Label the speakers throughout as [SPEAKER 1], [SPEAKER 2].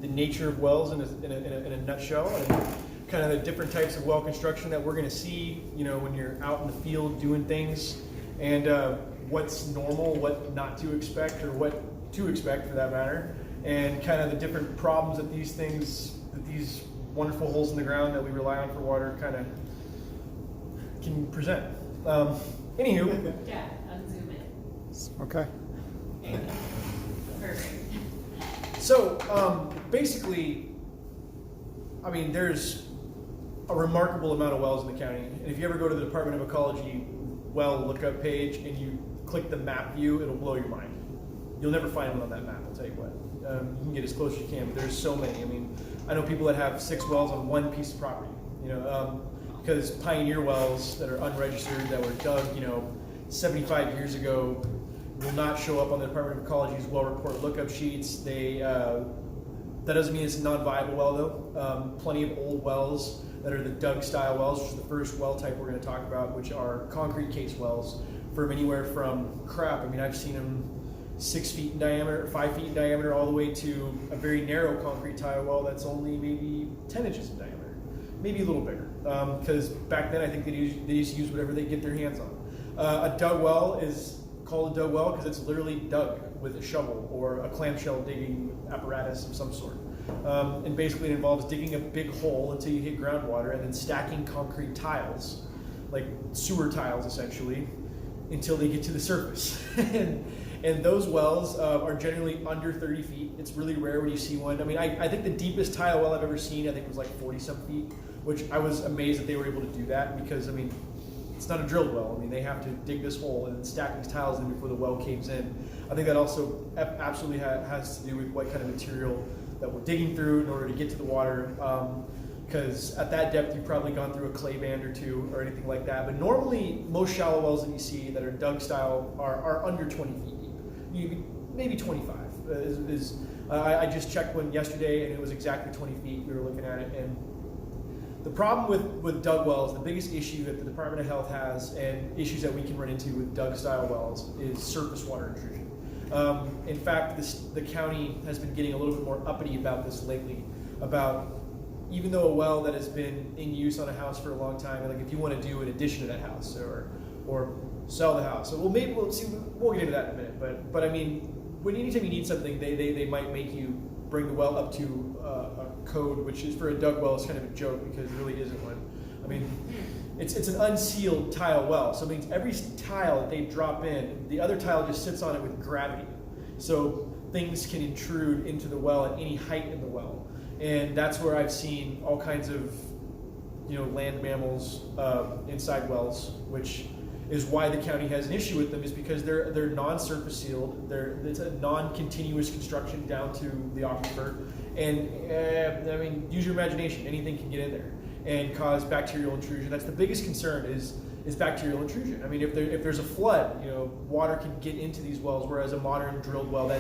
[SPEAKER 1] the nature of wells in a nutshell, and kind of the different types of well construction that we're going to see, when you're out in the field doing things, and what's normal, what not to expect, or what to expect for that matter, and kind of the different problems that these wonderful holes in the ground that we rely on for water kind of can present. Anywho.
[SPEAKER 2] Yeah, unzoom it.
[SPEAKER 1] Okay.
[SPEAKER 2] Perfect.
[SPEAKER 1] So basically, I mean, there's a remarkable amount of wells in the county. And if you ever go to the Department of Ecology well lookup page and you click the map view, it'll blow your mind. You'll never find one on that map, I'll tell you what. You can get as close as you can, but there's so many. I mean, I know people that have 6 wells on one piece of property, because pioneer wells that are unregistered, that were dug, 75 years ago, will not show up on the Department of Ecology's well report lookup sheets. That doesn't mean it's a non-viable well though. Plenty of old wells that are the Doug style wells, which is the first well type we're going to talk about, which are concrete case wells from anywhere from I've seen them 6 feet in diameter, 5 feet in diameter, all the way to a very narrow concrete tile well that's only maybe 10 inches in diameter, maybe a little bigger. Because back then I think they used to use whatever they get their hands on. A dug well is called a dug well because it's literally dug with a shovel or a clamshell digging apparatus of some sort. And basically it involves digging a big hole until you hit groundwater and then stacking concrete tiles, like sewer tiles essentially, until they get to the surface. And those wells are generally under 30 feet. It's really rare when you see one. I mean, I think the deepest tile well I've ever seen, I think was like 40-some feet, which I was amazed that they were able to do that because, I mean, it's not a drilled well. I mean, they have to dig this hole and then stack these tiles in before the well caves in. I think that also absolutely has to do with what kind of material that we're digging through in order to get to the water. Because at that depth, you've probably gone through a clay band or two or anything like that. But normally, most shallow wells that you see that are dug style are under 20 feet deep. Maybe 25. I just checked one yesterday, and it was exactly 20 feet. We were looking at it, and the problem with dug wells, the biggest issue that the Department of Health has, and issues that we can run into with dug style wells, is surface water intrusion. In fact, the county has been getting a little bit more uppity about this lately, about even though a well that has been in use on a house for a long time, like if you want to do an addition to that house or sell the house, so we'll get into that in a minute. But I mean, anytime you need something, they might make you bring the well up to a code, which is for a dug well is kind of a joke because it really isn't one. I mean, it's an unsealed tile well, so it means every tile that they drop in, the other tile just sits on it with gravity, so things can intrude into the well at any height in the well. And that's where I've seen all kinds of, land mammals inside wells, which is why the county has an issue with them, is because they're non-surface sealed. It's a non-continuous construction down to the aquifer, and I mean, use your imagination. Anything can get in there and cause bacterial intrusion. That's the biggest concern is bacterial intrusion. I mean, if there's a flood, water can get into these wells, whereas a modern drilled well,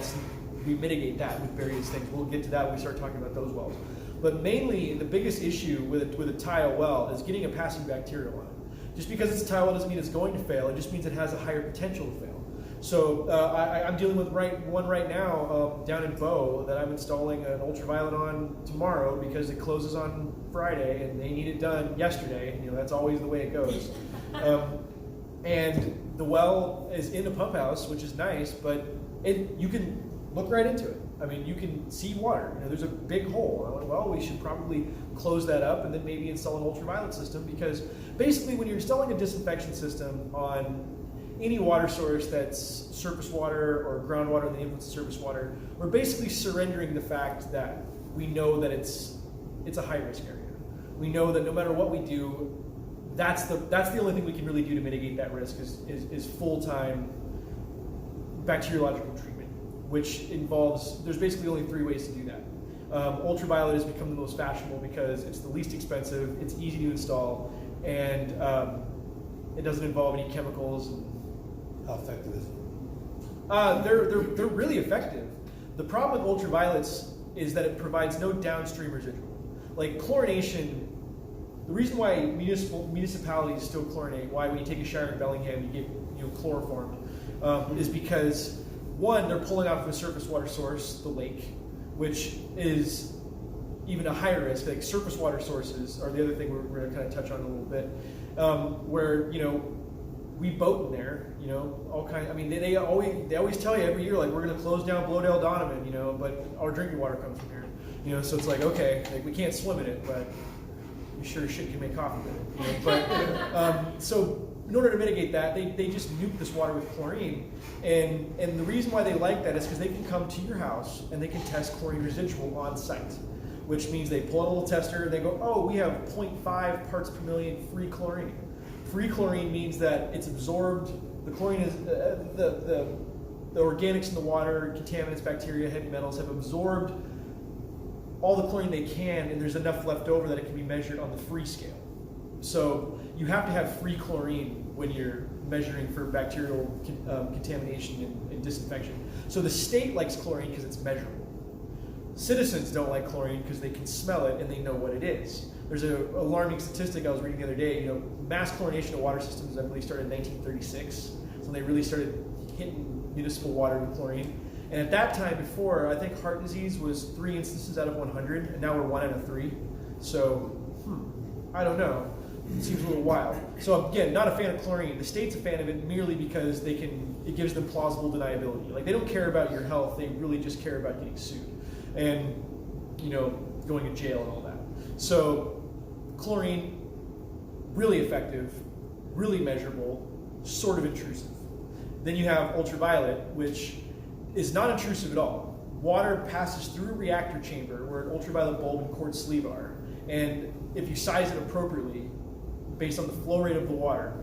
[SPEAKER 1] we mitigate that with various things. We'll get to that when we start talking about those wells. But mainly, the biggest issue with a tile well is getting a passing bacterial on it. Just because it's a tile well doesn't mean it's going to fail. It just means it has a higher potential to fail. So I'm dealing with one right now down in Bow that I'm installing an ultraviolet on tomorrow because it closes on Friday and they need it done yesterday. That's always the way it goes. And the well is in the pump house, which is nice, but you can look right into it. I mean, you can see water. There's a big hole. I went, well, we should probably close that up and then maybe install an ultraviolet system, because basically when you're installing a disinfection system on any water source that's surface water or groundwater in the influence of surface water, we're basically surrendering the fact that we know that it's a high-risk area. We know that no matter what we do, that's the only thing we can really do to mitigate that risk is full-time bacteriological treatment, which involves, there's basically only 3 ways to do that. Ultraviolet has become the most fashionable because it's the least expensive, it's easy to install, and it doesn't involve any chemicals.
[SPEAKER 3] How effective is it?
[SPEAKER 1] They're really effective. The problem with ultraviolets is that it provides no downstream residual. Like chlorination, the reason why municipalities still chlorinate, why when you take a shower in Bellingham you get chloroformed, is because one, they're pulling out from a surface water source, the lake, which is even a higher risk. Like surface water sources are the other thing we're going to kind of touch on a little bit, where we boat in there, all kind. I mean, they always tell you every year, like, we're going to close down Blowdale Donovan, but our drinking water comes from here, so it's like, okay, like, we can't swim in it, but you sure as shit can make coffee with it, But so in order to mitigate that, they just nuke this water with chlorine, and the reason why they like that is because they can come to your house and they can test chlorine residual on site, which means they pull out a little tester and they go, oh, we have 0.5 parts per million free chlorine. Free chlorine means that it's absorbed. The chlorine is the organics in the water, contaminants, bacteria, heavy metals have absorbed all the chlorine they can, and there's enough left over that it can be measured on the free scale. So you have to have free chlorine when you're measuring for bacterial contamination and disinfection. So the state likes chlorine because it's measurable. Citizens don't like chlorine because they can smell it and they know what it is. There's an alarming statistic I was reading the other day. Mass chlorination of water systems, I believe, started in 1936. So they really started hitting municipal water with chlorine. And at that time before, I think heart disease was 3 instances out of 100, and now we're 1 out of 3. So, I don't know. It seems a little wild. So again, not a fan of chlorine. The state's a fan of it merely because it gives them plausible deniability. Like, they don't care about your health, they really just care about getting sued. And, going to jail and all that. So, chlorine, really effective, really measurable, sort of intrusive. Then you have ultraviolet, which is not intrusive at all. Water passes through a reactor chamber where an ultraviolet bulb and quartz sleeve are. And if you size it appropriately, based on the flow rate of the water,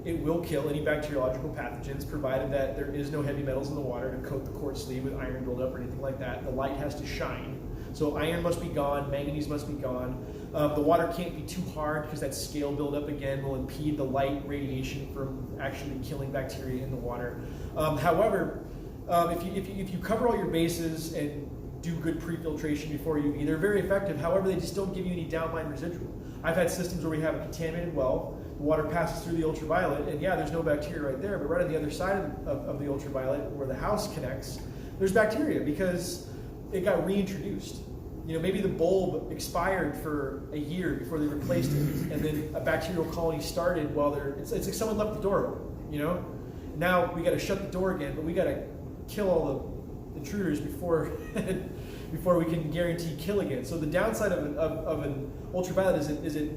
[SPEAKER 1] it will kill any bacteriological pathogens, provided that there is no heavy metals in the water to coat the quartz sleeve with iron buildup or anything like that. The light has to shine. So iron must be gone, manganese must be gone. The water can't be too hard because that scale buildup again will impede the light radiation from actually killing bacteria in the water. However, if you cover all your bases and do good pre-filtration before UV, they're very effective. However, they just don't give you any downline residual. I've had systems where we have a contaminated well, the water passes through the ultraviolet, and yeah, there's no bacteria right there, but right on the other side of the ultraviolet, where the house connects, there's bacteria because it got reintroduced. Maybe the bulb expired for a year before they replaced it, and then a bacterial colony started while it's like someone left the door open, Now we got to shut the door again, but we got to kill all the intruders before we can guarantee kill again. So the downside of an ultraviolet is it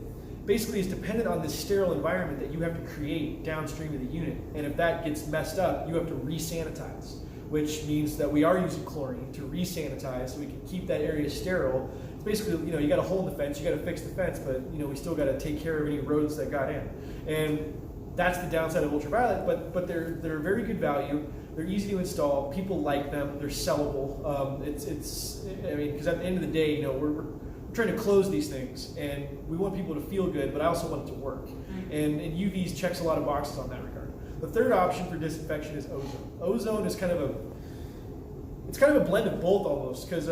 [SPEAKER 1] basically is dependent on this sterile environment that you have to create downstream of the unit. And if that gets messed up, you have to re-sanitize, which means that we are using chlorine to re-sanitize so we can keep that area sterile. It's basically, you got a hole in the fence, you got to fix the fence, but we still got to take care of any rodents that got in. And that's the downside of ultraviolet, but they're very good value. They're easy to install. People like them. They're sellable. Because at the end of the day, we're trying to close these things, and we want people to feel good, but I also want it to work. And UVs checks a lot of boxes on that regard. The third option for disinfection is ozone. Ozone is kind of a blend of both almost, because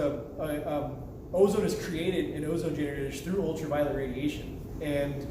[SPEAKER 1] ozone is created in ozone generators through ultraviolet radiation, and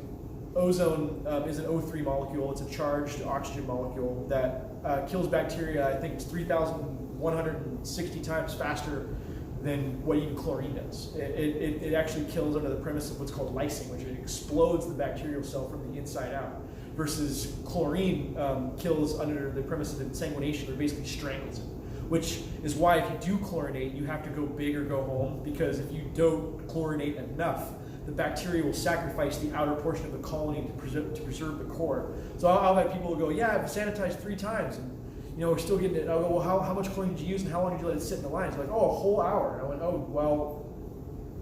[SPEAKER 1] ozone is an O3 molecule. It's a charged oxygen molecule that kills bacteria. I think it's 3,160 times faster than what even chlorine does. It actually kills under the premise of what's called lysing, which it explodes the bacterial cell from the inside out, versus chlorine kills under the premise of insanguination, or basically strangles it, which is why if you do chlorinate, you have to go big or go home, because if you don't chlorinate enough, the bacteria will sacrifice the outer portion of the colony to preserve the core. So I'll have people go, yeah, I've sanitized 3 times, and we're still getting it. I'll go, well, how much chlorine did you use, and how long did you let it sit in the lines? They're like, oh, a whole hour. And I went, oh, well,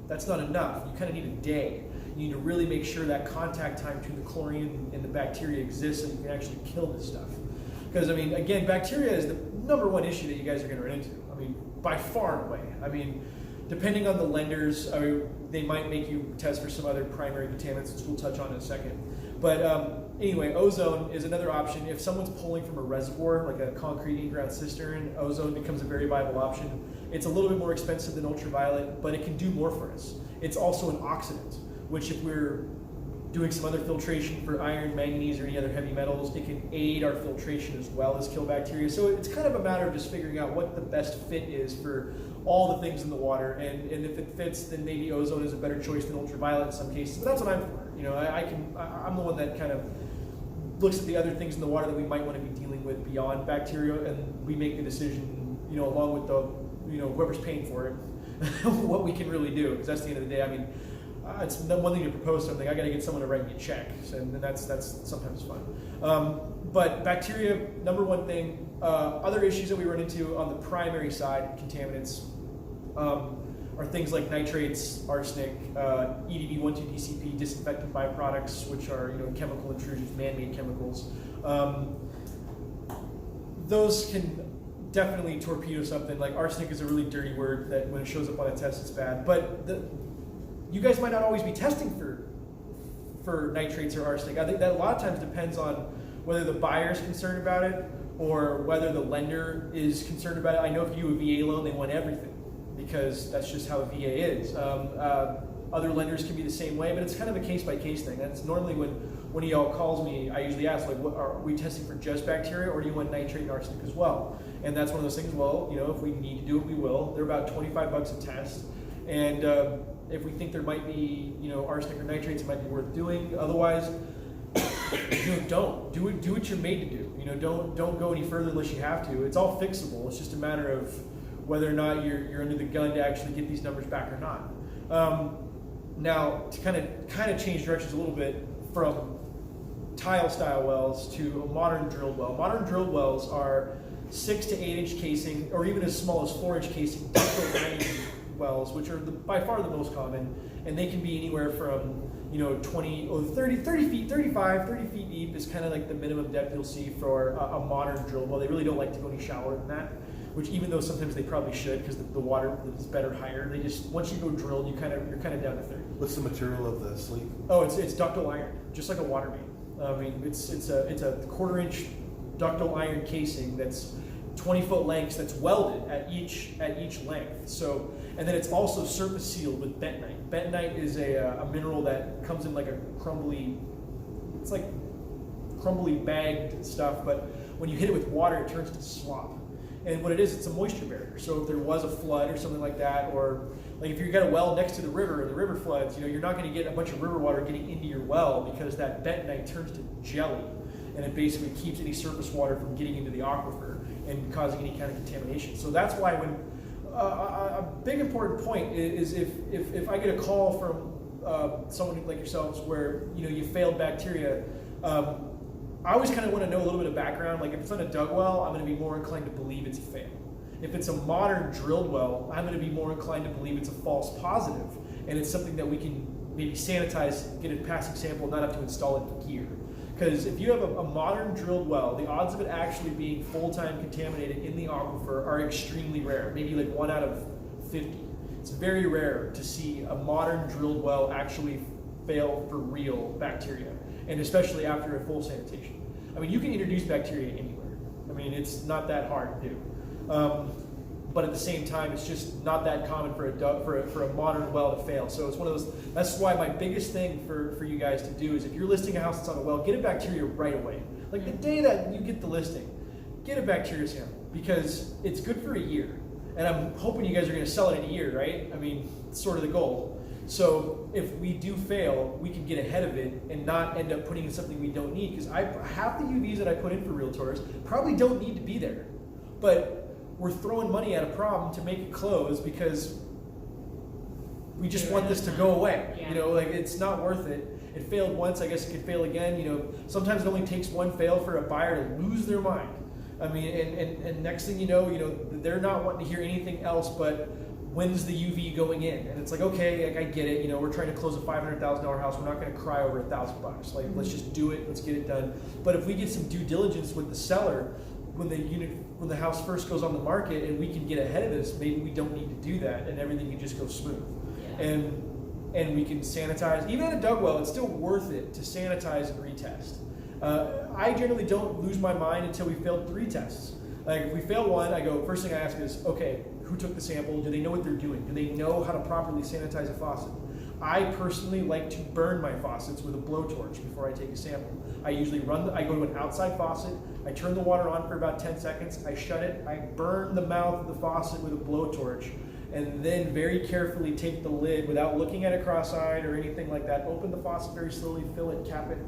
[SPEAKER 1] that's not enough. You kind of need a day. You need to really make sure that contact time between the chlorine and the bacteria exists so you can actually kill this stuff. Because, again, bacteria is the #1 issue that you guys are going to run into. By far and away. Depending on the lenders, they might make you test for some other primary contaminants, which we'll touch on in a second. But anyway, ozone is another option. If someone's pulling from a reservoir, like a concrete in-ground cistern, ozone becomes a very viable option. It's a little bit more expensive than ultraviolet, but it can do more for us. It's also an oxidant, which if we're doing some other filtration for iron, manganese, or any other heavy metals, it can aid our filtration as well as kill bacteria. So it's kind of a matter of just figuring out what the best fit is for all the things in the water, and if it fits, then maybe ozone is a better choice than ultraviolet in some cases. But that's what I'm for. You know, I'm the one that kind of looks at the other things in the water that we might want to be dealing with beyond bacteria, and we make the decision, you know, along with the, you know, whoever's paying for it, what we can really do. Because that's the end of the day. I mean, it's one thing to propose something. I got to get someone to write me a check, and that's sometimes fun. But bacteria, number one thing. Other issues that we run into on the primary side, contaminants, are things like nitrates, arsenic, EDB12-DCP, disinfectant byproducts, which are, you know, chemical intrusions, man-made chemicals. Those can definitely torpedo something. Like arsenic is a really dirty word that when it shows up on a test, it's bad. But you guys might not always be testing for nitrates or arsenic. I think that a lot of times depends on whether the buyer is concerned about it or whether the lender is concerned about it. I know if you do a VA loan, they want everything because that's just how a VA is. Other lenders can be the same way, but it's kind of a case-by-case thing. That's normally when one of y'all calls me, I usually ask, like, what, are we testing for just bacteria, or do you want nitrate and arsenic as well? And that's one of those things, well, you know, if we need to do it, we will. They're about $25 a test. And if we think there might be, you know, arsenic or nitrates, it might be worth doing. Otherwise, you know, don't do it. Do what you're made to do. You know, don't go any further unless you have to. It's all fixable. It's just a matter of whether or not you're under the gun to actually get these numbers back or not. Now, to kind of change directions a little bit from tile style wells to a modern drilled well. Modern drilled wells are 6 to 8 inch casing, or even as small as 4 inch casing ductile iron wells, which are by far the most common, and they can be anywhere from, you know, 30 feet, 35, 30 feet deep is kind of like the minimum depth you'll see for a modern drilled well. They really don't like to go any shallower than that, which even though sometimes they probably should because the water is better higher, they just, once you go drilled, you're kind of down to 30.
[SPEAKER 3] What's the material of the sleeve?
[SPEAKER 1] Oh, it's ductile iron, just like a water main. I mean, it's a 1/4 inch ductile iron casing that's 20-foot lengths that's welded at each length. So, and then it's also surface sealed with bentonite. Bentonite is a mineral that comes in like a crumbly, it's like crumbly bagged stuff, but when you hit it with water, it turns to slop. And what it is, it's a moisture barrier. So if there was a flood or something like that, or like if you've got a well next to the river and the river floods, you know, you're not going to get a bunch of river water getting into your well because that bentonite turns to jelly, and it basically keeps any surface water from getting into the aquifer and causing any kind of contamination. So that's why when a big important point is if I get a call from someone like yourselves where, you know, you failed bacteria, I always kind of want to know a little bit of background. Like if it's on a dug well, I'm going to be more inclined to believe it's a fail. If it's a modern drilled well, I'm going to be more inclined to believe it's a false positive, and it's something that we can maybe sanitize, get a passing sample, not have to install it in gear. Because if you have a modern drilled well, the odds of it actually being full-time contaminated in the aquifer are extremely rare, maybe like 1 out of 50. It's very rare to see a modern drilled well actually fail for real bacteria, and especially after a full sanitation. I mean, you can introduce bacteria anywhere. I mean, it's not that hard to do. But at the same time, it's just not that common for a modern well to fail. So it's one of those, that's why my biggest thing for you guys to do is if you're listing a house that's on a well, get a bacteria right away. Like the day that you get the listing, get a bacteria sample, because it's good for a year. And I'm hoping you guys are gonna sell it in a year, right? I mean, it's sort of the goal. So if we do fail, we can get ahead of it and not end up putting in something we don't need. Because half the UVs that I put in for realtors probably don't need to be there. But we're throwing money at a problem to make it close because we just want this to go away.
[SPEAKER 2] Yeah.
[SPEAKER 1] You know, like it's not worth it. It failed once, I guess it could fail again. You know, sometimes it only takes one fail for a buyer to lose their mind. I mean, and next thing you know, they're not wanting to hear anything else but when's the UV going in? And it's like, okay, like I get it. You know, we're trying to close a $500,000 house. We're not going to cry over $1,000. Like, let's just do it. Let's get it done. But if we get some due diligence with the seller, when the house first goes on the market, and we can get ahead of this, maybe we don't need to do that, and everything can just go smooth.
[SPEAKER 2] Yeah.
[SPEAKER 1] And we can sanitize. Even at a dug well, it's still worth it to sanitize and retest. I generally don't lose my mind until we failed 3 tests. Like if we fail one, I go, first thing I ask is, okay, who took the sample? Do they know what they're doing? Do they know how to properly sanitize a faucet? I personally like to burn my faucets with a blowtorch before I take a sample. I usually I go to an outside faucet, I turn the water on for about 10 seconds, I shut it, I burn the mouth of the faucet with a blowtorch, and then very carefully take the lid without looking at it cross-eyed or anything like that. Open the faucet very slowly, fill it, cap it,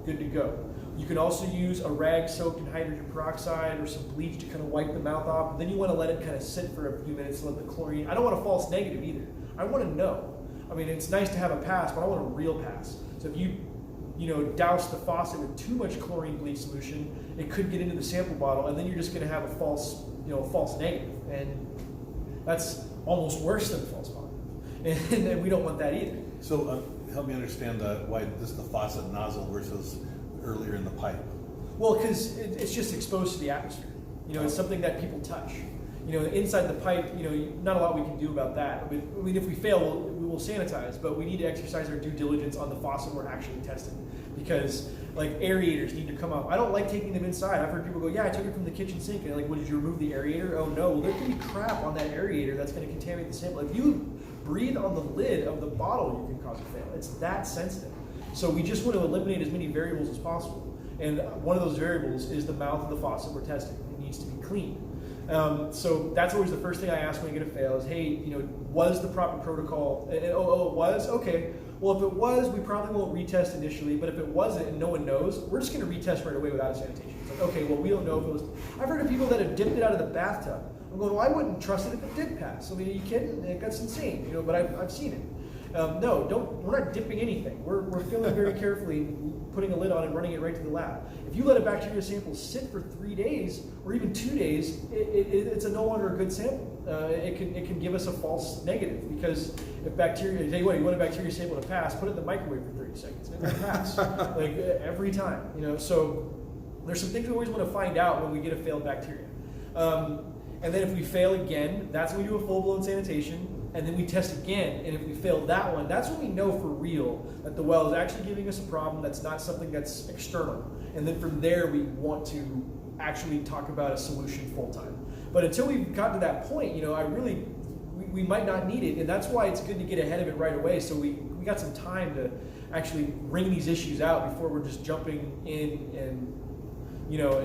[SPEAKER 1] good to go. You can also use a rag soaked in hydrogen peroxide or some bleach to kind of wipe the mouth off. Then you want to let it kind of sit for a few minutes to let the chlorine. I don't want a false negative either. I want to know. I mean, it's nice to have a pass, but I want a real pass. So if you douse the faucet with too much chlorine bleach solution, it could get into the sample bottle, and then you're just going to have a false negative, and that's almost worse than a false positive. And we don't want that either.
[SPEAKER 3] So help me understand why this is the faucet nozzle versus earlier in the pipe.
[SPEAKER 1] Well, because it's just exposed to the atmosphere. It's something that people touch. Inside the pipe, not a lot we can do about that. I mean, if we fail, we will sanitize, but we need to exercise our due diligence on the faucet we're actually testing. Because, like, aerators need to come up. I don't like taking them inside. I've heard people go, yeah, I took it from the kitchen sink. And they're like, well, did you remove the aerator? Oh, no. Well, there can be crap on that aerator that's going to contaminate the sample. If you breathe on the lid of the bottle, you can cause a fail. It's that sensitive. So we just want to eliminate as many variables as possible. And one of those variables is the mouth of the faucet we're testing. It needs to be clean. So that's always the first thing I ask when I get a fail is, hey, was the proper protocol? And, it was? Okay. Well, if it was, we probably won't retest initially, but if it wasn't and no one knows, we're just going to retest right away without a sanitation. It's like, okay, well, we don't know if it was. I've heard of people that have dipped it out of the bathtub. I'm going, well, I wouldn't trust it if it did pass. I mean, are you kidding? That's insane, but I've seen it. No, we're not dipping anything. We're filling very carefully, putting a lid on and running it right to the lab. If you let a bacteria sample sit for 3 days or even 2 days, it's no longer a good sample. It can give us a false negative, because if bacteria, tell you what, you want a bacteria sample to pass, put it in the microwave for 30 seconds. It will pass, like every time. So there's some things we always want to find out when we get a failed bacteria. And then if we fail again, that's when we do a full-blown sanitation. And then we test again, and if we fail that one, that's when we know for real that the well is actually giving us a problem that's not something that's external. And then from there, we want to actually talk about a solution full-time. But until we've gotten to that point, we might not need it, and that's why it's good to get ahead of it right away, so we got some time to actually wring these issues out before we're just jumping in and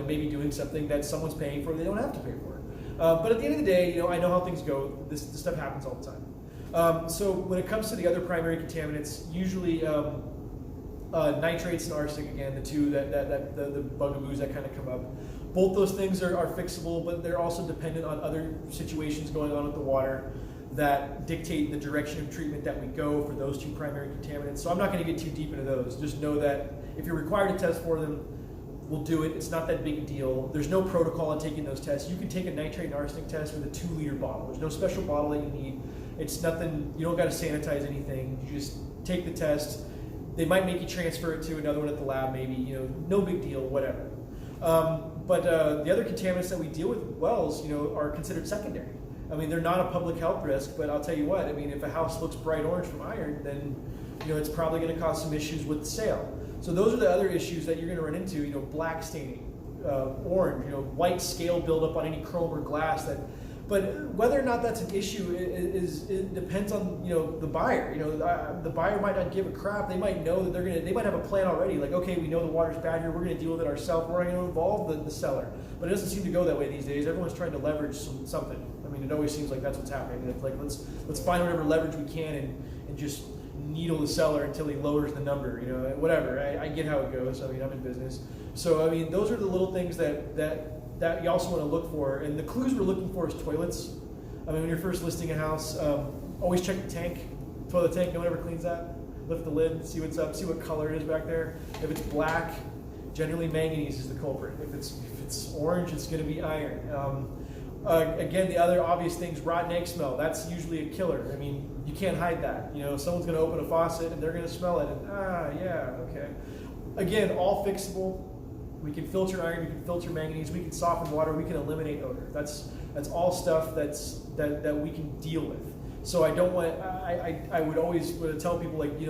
[SPEAKER 1] maybe doing something that someone's paying for they don't have to pay for. But at the end of the day, I know how things go. This stuff happens all the time. So when it comes to the other primary contaminants, usually nitrates and arsenic, again, the two the bugaboos that kind of come up. Both those things are fixable, but they're also dependent on other situations going on with the water that dictate the direction of treatment that we go for those two primary contaminants. So I'm not going to get too deep into those. Just know that if you're required to test for them, we'll do it. It's not that big a deal. There's no protocol on taking those tests. You can take a nitrate and arsenic test with a 2-liter bottle. There's no special bottle that you need. It's nothing, you don't got to sanitize anything. You just take the test. They might make you transfer it to another one at the lab, maybe, no big deal, whatever. But the other contaminants that we deal with wells, are considered secondary. I mean, they're not a public health risk, but I'll tell you what, I mean, if a house looks bright orange from iron, then, it's probably going to cause some issues with the sale. So those are the other issues that you're going to run into, black staining, orange, white scale buildup on any chrome or glass. But whether or not that's an issue it depends on the buyer. The buyer might not give a crap. They might know that they might have a plan already. Like, okay, we know the water's bad here. We're going to deal with it ourselves. We're not going to involve the seller. But it doesn't seem to go that way these days. Everyone's trying to leverage something. I mean, it always seems like that's what's happening. It's like let's find whatever leverage we can and just needle the seller until he lowers the number, whatever. I get how it goes. I mean, I'm in business. So, I mean, those are the little things that you also want to look for. And the clues we're looking for is toilets. I mean, when you're first listing a house, always check the tank, toilet tank. No one ever cleans that. Lift the lid, see what's up, see what color it is back there. If it's black, generally manganese is the culprit. If it's orange, it's going to be iron. Again, the other obvious things, rotten egg smell. That's usually a killer. I mean, you can't hide that. Someone's going to open a faucet and they're going to smell it. And yeah, okay. Again, all fixable. We can filter iron. We can filter manganese. We can soften water. We can eliminate odor. That's all stuff that we can deal with. So I don't want. I would always tell people, like,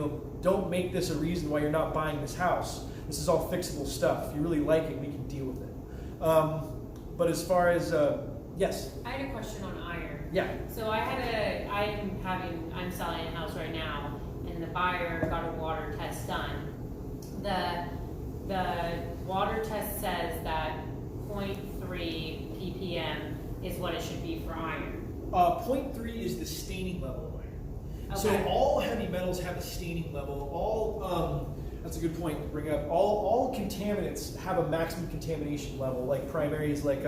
[SPEAKER 1] don't make this a reason why you're not buying this house. This is all fixable stuff. If you really like it, we can deal with it. But as far as yes.
[SPEAKER 2] I had a question on iron.
[SPEAKER 1] Yeah.
[SPEAKER 2] So I'm selling a house right now, and the buyer got a water test done. The water test says that 0.3 ppm is what it should be for iron.
[SPEAKER 1] 0.3 is the staining level of iron. So
[SPEAKER 2] Okay.
[SPEAKER 1] all heavy metals have a staining level. That's a good point to bring up. All contaminants have a maximum contamination level. Like primary is like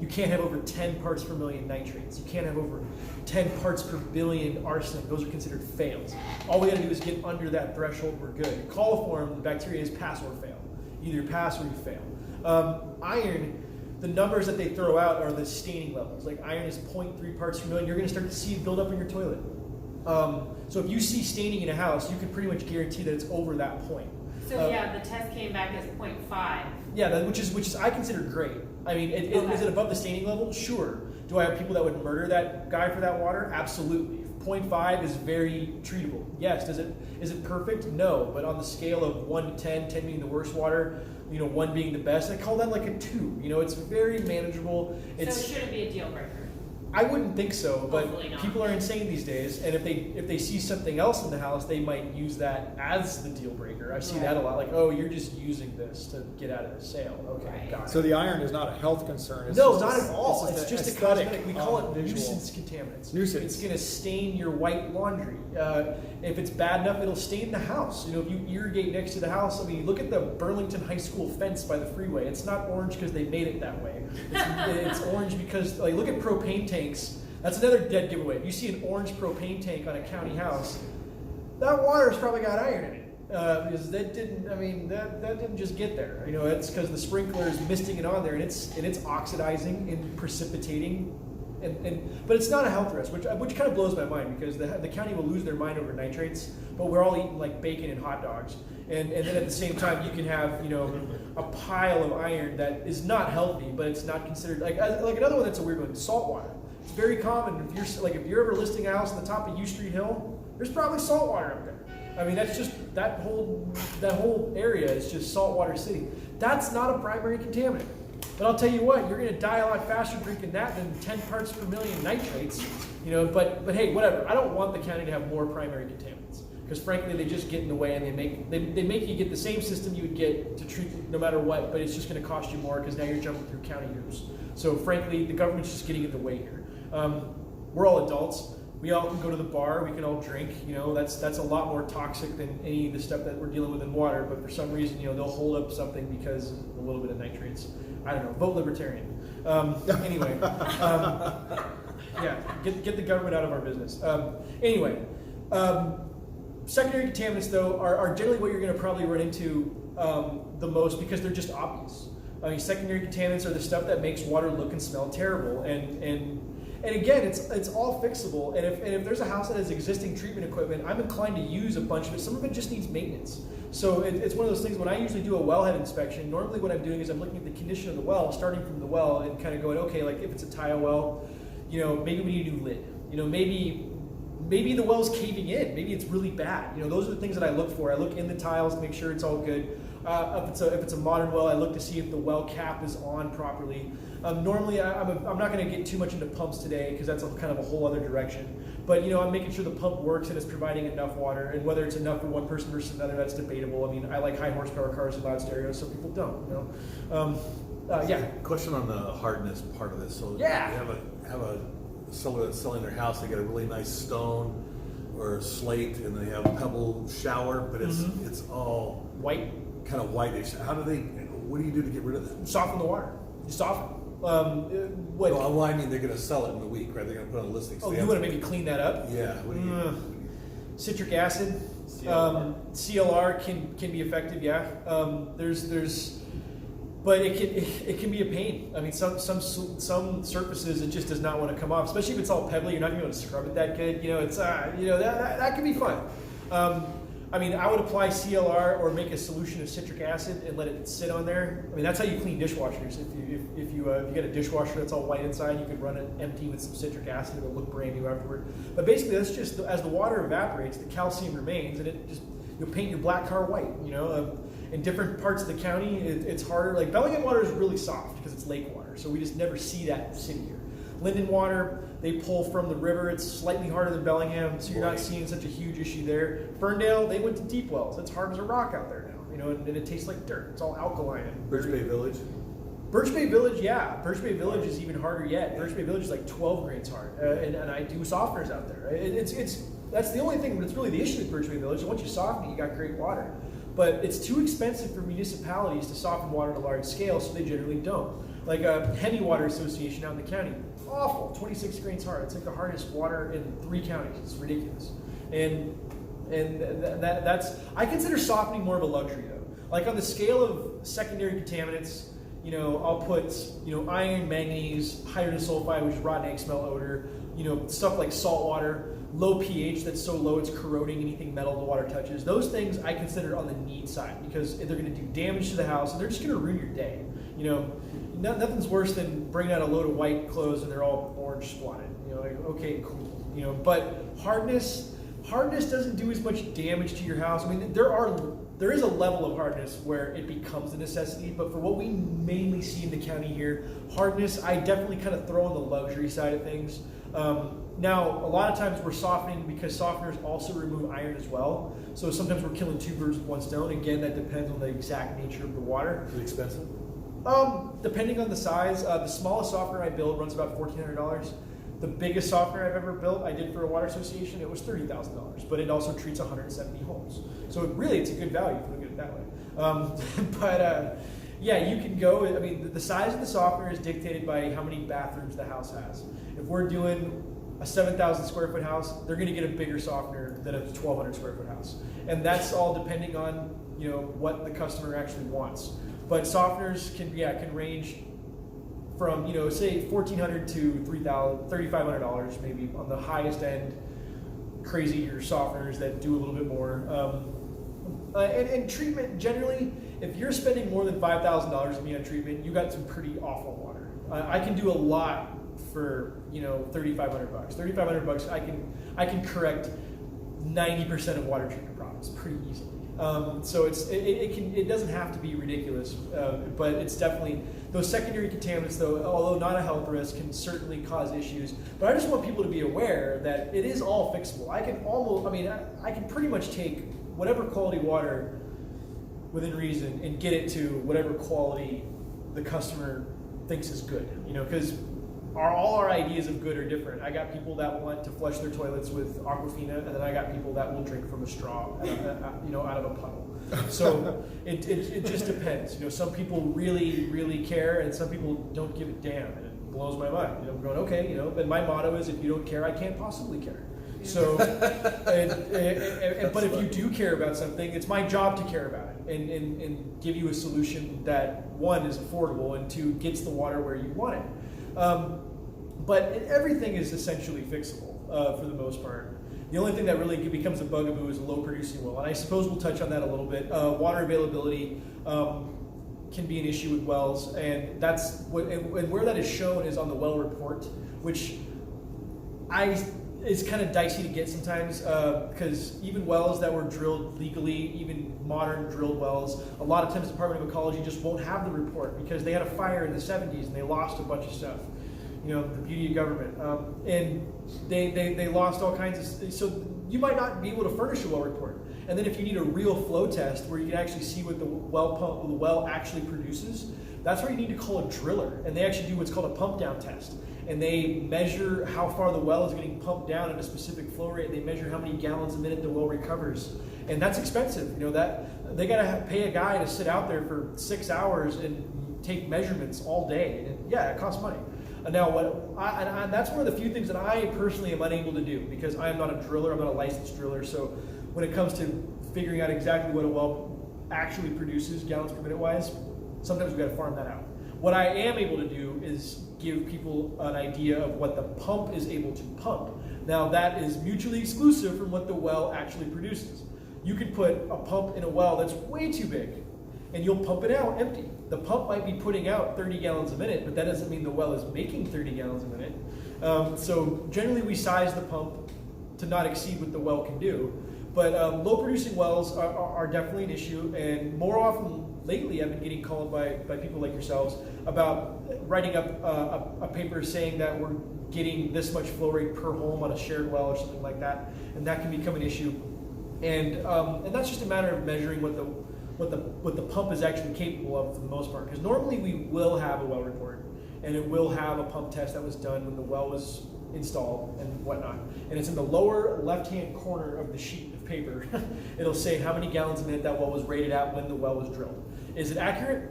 [SPEAKER 1] you can't have over 10 parts per million nitrates. You can't have over 10 parts per billion arsenic. Those are considered fails. All we got to do is get under that threshold. We're good. Coliform, the bacteria is pass or fail. Either pass or you fail. Iron. The numbers that they throw out are the staining levels. Like iron is 0.3 parts per million. You're going to start to see it build up in your toilet. So if you see staining in a house, you can pretty much guarantee that it's over that point.
[SPEAKER 2] So yeah, the test came back as 0.5.
[SPEAKER 1] Yeah, which is I consider great. I mean, is it above the staining level? Sure. Do I have people that would murder that guy for that water? Absolutely. 0.5 is very treatable. Yes. Is it perfect? No. But on the scale of 1 to 10, 10 being the worst water, 1 being the best, I call that like a 2. It's very manageable.
[SPEAKER 2] So it shouldn't be a deal breaker.
[SPEAKER 1] I wouldn't think so, but
[SPEAKER 2] Hopefully not.
[SPEAKER 1] people are insane these days, and if they see something else in the house, they might use that as the deal breaker. I see that a lot, like, oh, you're just using this to get out of the sale. Okay,
[SPEAKER 2] Right.
[SPEAKER 1] got it.
[SPEAKER 4] So the iron is not a health concern. It's
[SPEAKER 1] No,
[SPEAKER 4] just
[SPEAKER 1] not at all. It's just a
[SPEAKER 4] aesthetic,
[SPEAKER 1] cosmetic. We call it
[SPEAKER 4] visual.
[SPEAKER 1] nuisance contaminants.
[SPEAKER 4] Nuisance.
[SPEAKER 1] It's going to stain your white laundry. If it's bad enough, it'll stain the house. If you irrigate next to the house, I mean, look at the Burlington High School fence by the freeway. It's not orange because they made it that way. It's orange because, like, look at propane tanks. That's another dead giveaway. If you see an orange propane tank on a county house, that water's probably got iron in it. Because that didn't just get there. It's because the sprinkler is misting it on there, and it's oxidizing and precipitating, but it's not a health risk, which kind of blows my mind because the county will lose their mind over nitrates, but we're all eating like bacon and hot dogs, and then at the same time you can have a pile of iron that is not healthy, but it's not considered like another one that's a weird one, salt water. It's very common if you're ever listing a house on the top of U Street Hill, there's probably salt water up there. I mean, that's just that whole area is just saltwater city. That's not a primary contaminant. But I'll tell you what, you're going to die a lot faster drinking that than 10 parts per million nitrates. But hey, whatever. I don't want the county to have more primary contaminants because frankly, they just get in the way and they make you get the same system you would get to treat no matter what, but it's just going to cost you more because now you're jumping through county hoops. So frankly, the government's just getting in the way here. We're all adults. We all can go to the bar. We can all drink. That's a lot more toxic than any of the stuff that we're dealing with in water. But for some reason, they'll hold up something because of a little bit of nitrates. I don't know. Vote libertarian. Anyway, yeah, get the government out of our business. Anyway, secondary contaminants though are generally what you're going to probably run into the most because they're just obvious. I mean, secondary contaminants are the stuff that makes water look and smell terrible, and again, it's all fixable. And if there's a house that has existing treatment equipment, I'm inclined to use a bunch of it. Some of it just needs maintenance. So it's one of those things. When I usually do a wellhead inspection, normally what I'm doing is I'm looking at the condition of the well, starting from the well, and kind of going, okay, like if it's a tile well, maybe we need a new lid. Maybe the well's caving in. Maybe it's really bad. Those are the things that I look for. I look in the tiles to make sure it's all good. If it's a modern well, I look to see if the well cap is on properly. Normally, I'm not going to get too much into pumps today because that's kind of a whole other direction. But I'm making sure the pump works and it's providing enough water. And whether it's enough for one person versus another, that's debatable. I mean, I like high horsepower cars and loud stereos. Some people don't. Yeah.
[SPEAKER 3] Question on the hardness part of this. So
[SPEAKER 1] Yeah.
[SPEAKER 3] you have a seller that's selling their house. They get a really nice stone or slate, and they have a pebble shower, but it's all
[SPEAKER 1] White.
[SPEAKER 3] kind of whitish. What do you do to get rid of that?
[SPEAKER 1] Soften the water. You soften.
[SPEAKER 3] Well, I mean, they're going to sell it in a week, right? They're going to put it on listings.
[SPEAKER 1] Oh, you want to maybe clean that up?
[SPEAKER 3] Yeah. What do you?
[SPEAKER 1] Citric acid, CLR can be effective. Yeah. But it can be a pain. I mean, some surfaces it just does not want to come off, especially if it's all pebbly. You're not going to be able to scrub it that good. That can be fun. I mean, I would apply CLR or make a solution of citric acid and let it sit on there. I mean, that's how you clean dishwashers. If you get a dishwasher that's all white inside, you could run it empty with some citric acid. It'll look brand new afterward. But basically, that's just as the water evaporates, the calcium remains, and you'll paint your black car white. In different parts of the county, it's harder. Like Bellingham water is really soft because it's lake water, so we just never see that in the city here. Linden water, they pull from the river. It's slightly harder than Bellingham, so you're not seeing such a huge issue there. Ferndale, they went to deep wells. It's hard as a rock out there now, and it tastes like dirt. It's all alkaline.
[SPEAKER 3] Bridge Bay Village.
[SPEAKER 1] Birch Bay Village, yeah. Birch Bay Village is even harder yet. Birch Bay Village is like 12 grains hard, and I do softeners out there. It's that's the only thing that's really the issue with Birch Bay Village. Once you soften it, you got great water, but it's too expensive for municipalities to soften water at a large scale, so they generally don't. Like a Hemi Water Association out in the county, awful, 26 grains hard. It's like the hardest water in 3 counties. It's ridiculous, and that's I consider softening more of a luxury though. Like on the scale of secondary contaminants. You know, I'll put, you know, iron, manganese, hydrogen sulfide, which is rotten egg smell odor, you know, stuff like salt water, low pH that's so low it's corroding anything metal the water touches. Those things I consider on the need side because they're going to do damage to the house and they're just going to ruin your day. You know, nothing's worse than bringing out a load of white clothes and they're all orange spotted. You know, like, okay, cool. You know, but hardness doesn't do as much damage to your house. I mean, there is a level of hardness where it becomes a necessity, but for what we mainly see in the county here, hardness, I definitely kind of throw on the luxury side of things. Now, a lot of times we're softening because softeners also remove iron as well. So sometimes we're killing 2 birds with 1 stone. Again, that depends on the exact nature of the water.
[SPEAKER 3] Is it expensive?
[SPEAKER 1] Depending on the size, the smallest softener I build runs about $1,400. The biggest softener I've ever built, I did for a water association, it was $30,000, but it also treats 170 homes. So it's a good value if you look at it that way. Yeah, you can go, I mean, the size of the softener is dictated by how many bathrooms the house has. If we're doing a 7,000 square foot house, they're gonna get a bigger softener than a 1,200 square foot house. And that's all depending on, you know, what the customer actually wants. But softeners can range from, you know, say $1,400 to $3,500 maybe on the highest end, crazier softeners that do a little bit more. And treatment generally, if you're spending more than $5,000 with me on treatment, you got some pretty awful water. I can do a lot for, you know, $3,500. $3,500, I can correct 90% of water treatment problems pretty easily. So it doesn't have to be ridiculous, but it's definitely those secondary contaminants, though, although not a health risk, can certainly cause issues. But I just want people to be aware that it is all fixable. I can pretty much take whatever quality water within reason and get it to whatever quality the customer thinks is good. You know, because all our ideas of good are different. I got people that want to flush their toilets with Aquafina, and then I got people that will drink from a straw, out of a puddle. So it just depends. You know, some people really care, and some people don't give a damn, and it blows my mind. You know, I'm going, okay, you know. But my motto is, if you don't care, I can't possibly care. So, but if you do care about something, it's my job to care about it and give you a solution that 1 is affordable and 2 gets the water where you want it. But everything is essentially fixable for the most part. The only thing that really becomes a bugaboo is a low producing well, and I suppose we'll touch on that a little bit. Water availability can be an issue with wells, and that's and where that is shown is on the well report, which is kind of dicey to get sometimes because even wells that were drilled legally, even modern drilled wells, a lot of times the Department of Ecology just won't have the report because they had a fire in the 70s and they lost a bunch of stuff. You know, the beauty of government. And they lost all kinds of, so you might not be able to furnish a well report. And then if you need a real flow test where you can actually see what the well actually produces, that's where you need to call a driller. And they actually do what's called a pump down test. And they measure how far the well is getting pumped down at a specific flow rate. They measure how many gallons a minute the well recovers. And that's expensive. You know, that they gotta pay a guy to sit out there for 6 hours and take measurements all day. And yeah, it costs money. Now, that's one of the few things that I personally am unable to do because I am not a driller, I'm not a licensed driller. So when it comes to figuring out exactly what a well actually produces, gallons per minute wise, sometimes we've got to farm that out. What I am able to do is give people an idea of what the pump is able to pump. Now, that is mutually exclusive from what the well actually produces. You could put a pump in a well that's way too big, and you'll pump it out empty. The pump might be putting out 30 gallons a minute, but that doesn't mean the well is making 30 gallons a minute. So generally we size the pump to not exceed what the well can do. But low producing wells are definitely an issue, and more often lately I've been getting called by people like yourselves about writing up a paper saying that we're getting this much flow rate per home on a shared well or something like that, and that can become an issue. And that's just a matter of measuring what the pump is actually capable of for the most part. Because normally we will have a well report, and it will have a pump test that was done when the well was installed and whatnot. And it's in the lower left-hand corner of the sheet of paper. It'll say how many gallons a minute that well was rated at when the well was drilled. Is it accurate?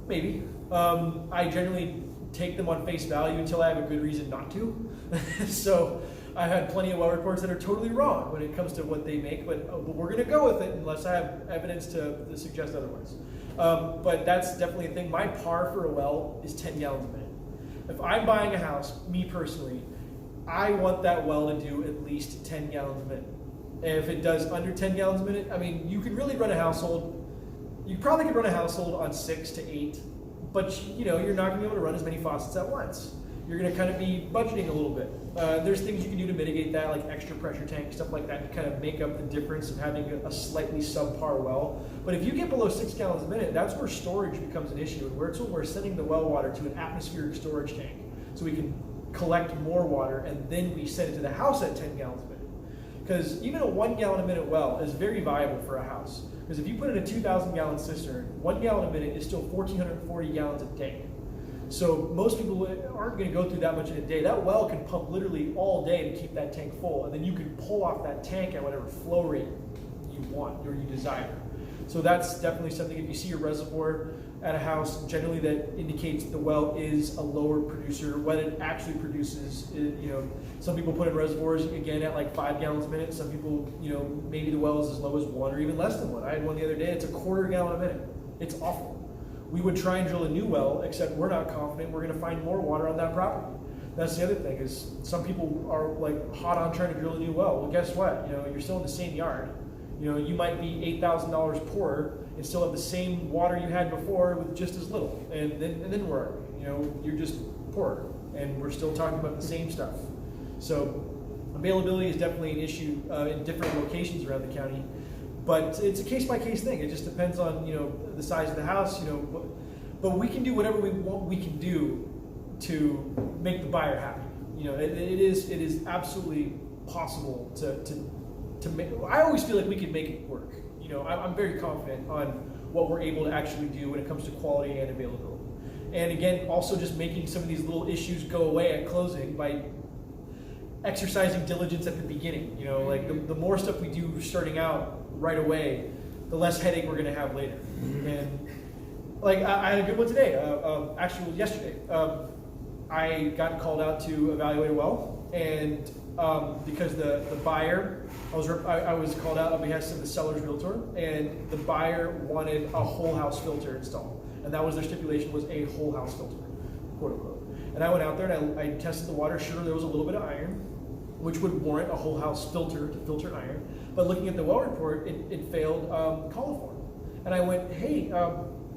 [SPEAKER 1] Maybe. I generally take them on face value until I have a good reason not to. So I've had plenty of well reports that are totally wrong when it comes to what they make, but we're going to go with it unless I have evidence to suggest otherwise. But that's definitely a thing. My par for a well is 10 gallons a minute. If I'm buying a house, me personally, I want that well to do at least 10 gallons a minute. And if it does under 10 gallons a minute, I mean, you can really run a household. You probably could run a household on 6 to 8, but you're not going to be able to run as many faucets at once. You're going to kind of be budgeting a little bit. There's things you can do to mitigate that, like extra pressure tank, stuff like that, to kind of make up the difference of having a slightly subpar well. But if you get below 6 gallons a minute, that's where storage becomes an issue, and we're sending the well water to an atmospheric storage tank, so we can collect more water, and then we send it to the house at 10 gallons a minute. Because even a 1 gallon a minute well is very viable for a house. Because if you put in a 2,000 gallon cistern, 1 gallon a minute is still 1,440 gallons a day. So most people aren't going to go through that much in a day. That well can pump literally all day to keep that tank full, and then you can pull off that tank at whatever flow rate you want or you desire. So that's definitely something. If you see a reservoir at a house, generally that indicates the well is a lower producer. What it actually produces, some people put in reservoirs again at like 5 gallons a minute. Some people, maybe the well is as low as 1 or even less than 1. I had one the other day. It's a 1/4 gallon a minute. It's awful. We would try and drill a new well, except we're not confident we're going to find more water on that property. That's the other thing, is some people are like hot on trying to drill a new well. Well, guess what? You're still in the same yard. You might be $8,000 poorer and still have the same water you had before with just as little. And then where are we? You're just poorer, and we're still talking about the same stuff. So availability is definitely an issue in different locations around the county. But it's a case-by-case thing. It just depends on the size of the house. But we can do whatever we can do to make the buyer happy. It is absolutely possible to make. I always feel like we can make it work. I'm very confident on what we're able to actually do when it comes to quality and availability. And again, also just making some of these little issues go away at closing by exercising diligence at the beginning. Like the more stuff we do starting out right away, the less headache we're going to have later. And like I had a good one today. Actually, yesterday, I got called out to evaluate a well, and because the buyer, I was called out on behalf of the seller's realtor, and the buyer wanted a whole house filter installed, and that was their stipulation, was a whole house filter, quote unquote. And I went out there and I tested the water. Sure, there was a little bit of iron, which would warrant a whole house filter to filter iron. But looking at the well report, it failed coliform. And I went, hey,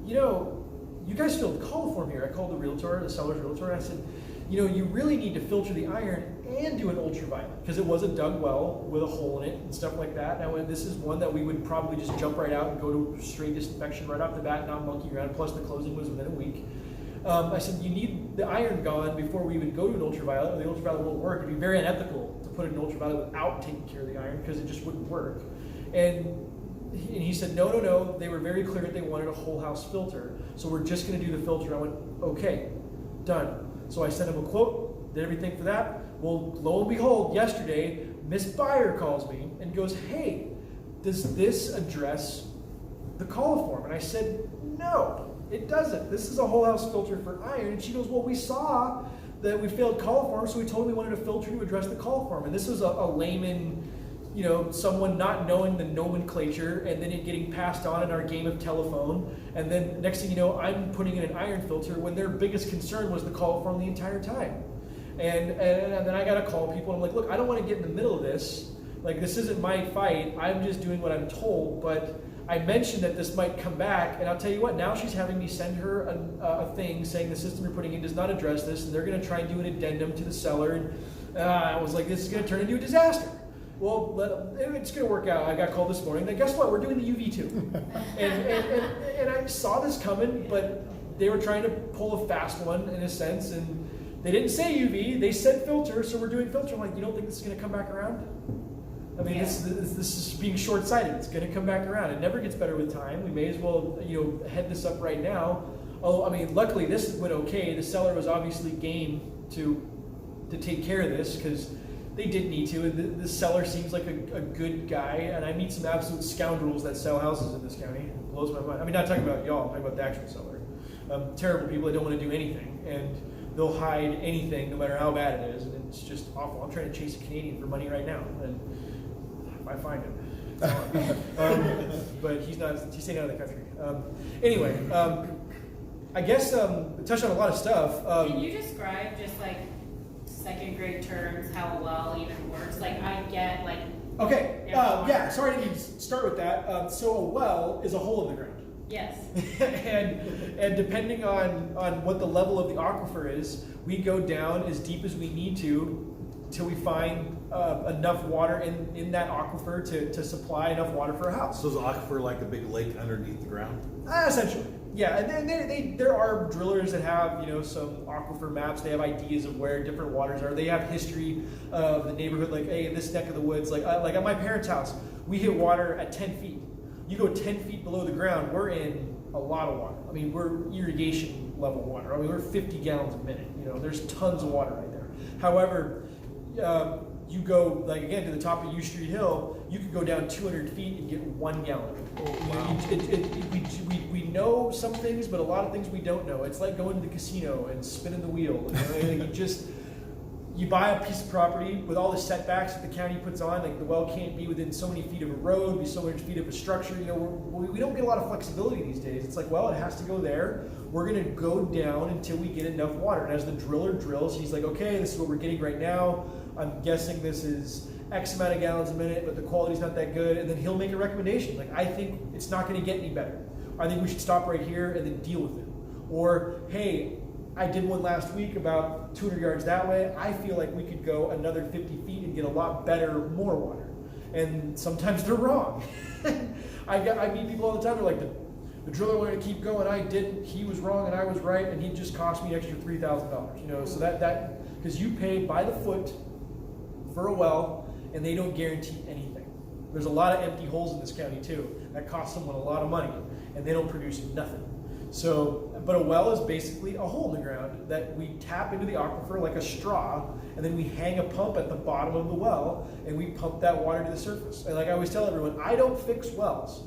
[SPEAKER 1] you guys failed coliform here. I called the seller's realtor, and I said, you really need to filter the iron and do an ultraviolet, because it was a dug well with a hole in it and stuff like that. And I went, this is one that we would probably just jump right out and go to straight disinfection right off the bat, not monkey around. Plus the closing was within a week. I said, you need the iron gone before we even go to an ultraviolet, or the ultraviolet won't work. It'd be very unethical to put in an ultraviolet without taking care of the iron, because it just wouldn't work. And he said, no, they were very clear that they wanted a whole house filter, so we're just going to do the filter. I went, okay, done. So I sent him a quote, did everything for that. Well, lo and behold, yesterday, Miss Buyer calls me and goes, hey, does this address the coliform? And I said, no, it doesn't. This is a whole house filter for iron. And she goes, well, we saw that we failed coliform, so we told we wanted a filter to address the coliform. And this was a layman, someone not knowing the nomenclature, and then it getting passed on in our game of telephone. And then next thing you know, I'm putting in an iron filter when their biggest concern was the coliform the entire time. And then I got to call people, and I'm like, look, I don't want to get in the middle of this. Like, this isn't my fight. I'm just doing what I'm told. But I mentioned that this might come back, and I'll tell you what, now she's having me send her a thing saying the system you're putting in does not address this, and they're going to try and do an addendum to the seller. And I was like, this is going to turn into a disaster. Well, it's going to work out. I got called this morning. And guess what? We're doing the UV too. and I saw this coming, but they were trying to pull a fast one in a sense, and they didn't say UV. They said filter, so we're doing filter. I'm like, you don't think this is going to come back around? I mean,
[SPEAKER 2] Yeah.
[SPEAKER 1] this is being short-sighted. It's going to come back around. It never gets better with time. We may as well, head this up right now. Oh, I mean, luckily this went okay. The seller was obviously game to take care of this because they did need to. And the seller seems like a good guy. And I meet some absolute scoundrels that sell houses in this county. It blows my mind. I mean, not talking about y'all. I'm talking about the actual seller. Terrible people that don't want to do anything, and they'll hide anything no matter how bad it is, and it's just awful. I'm trying to chase a Canadian for money right now, and if I find him, it's on. But he's staying out of the country. Anyway, I guess touched on a lot of stuff.
[SPEAKER 2] Can you describe just like second grade terms how a well even works? Like I get like.
[SPEAKER 1] Okay,
[SPEAKER 2] Yeah.
[SPEAKER 1] yeah, sorry to start with that. So a well is a hole in the ground.
[SPEAKER 2] Yes.
[SPEAKER 1] and depending on what the level of the aquifer is, we go down as deep as we need to till we find enough water in that aquifer to supply enough water for a house.
[SPEAKER 3] So is the aquifer like a big lake underneath the ground?
[SPEAKER 1] Essentially, yeah. And then there are drillers that have some aquifer maps. They have ideas of where different waters are. They have history of the neighborhood. Like, hey, in this neck of the woods, like at my parents' house, we hit water at 10 feet. You go 10 feet below the ground, we're in a lot of water. I mean, we're irrigation level water. I mean, we're 50 gallons a minute. There's tons of water right there. However, you go, like, again, to the top of U Street Hill, you could go down 200 feet and get 1 gallon. We know some things, but a lot of things we don't know. It's like going to the casino and spinning the wheel. You buy a piece of property with all the setbacks that the county puts on, like the well can't be within so many feet of a road, be so many feet of a structure. We don't get a lot of flexibility these days. It's like, well, it has to go there. We're going to go down until we get enough water. And as the driller drills, he's like, okay, this is what we're getting right now. I'm guessing this is X amount of gallons a minute, but the quality's not that good. And then he'll make a recommendation. Like, I think it's not going to get any better. I think we should stop right here and then deal with it. Or, hey, I did one last week about 200 yards that way. I feel like we could go another 50 feet and get a lot better, more water. And sometimes they're wrong. I meet people all the time. They're like, the driller wanted to keep going. I didn't. He was wrong and I was right, and he just cost me an extra $3,000. So that because you pay by the foot for a well, and they don't guarantee anything. There's a lot of empty holes in this county too that cost someone a lot of money, and they don't produce nothing. So, but a well is basically a hole in the ground that we tap into the aquifer like a straw, and then we hang a pump at the bottom of the well, and we pump that water to the surface. And like I always tell everyone, I don't fix wells.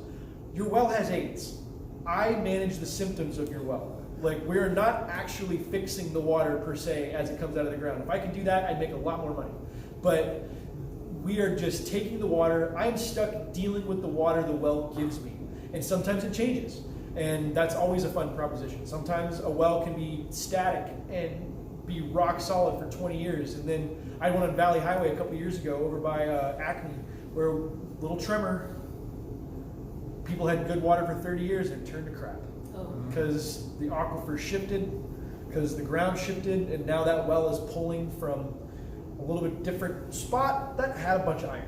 [SPEAKER 1] Your well has AIDS. I manage the symptoms of your well. Like, we're not actually fixing the water per se as it comes out of the ground. If I could do that, I'd make a lot more money. But we are just taking the water. I'm stuck dealing with the water the well gives me. And sometimes it changes. And that's always a fun proposition. Sometimes a well can be static and be rock solid for 20 years. And then I went on Valley Highway a couple years ago over by Acme, where a little tremor, people had good water for 30 years and it turned to crap. Because the aquifer shifted, because the ground shifted, and now that well is pulling from a little bit different spot that had a bunch of iron.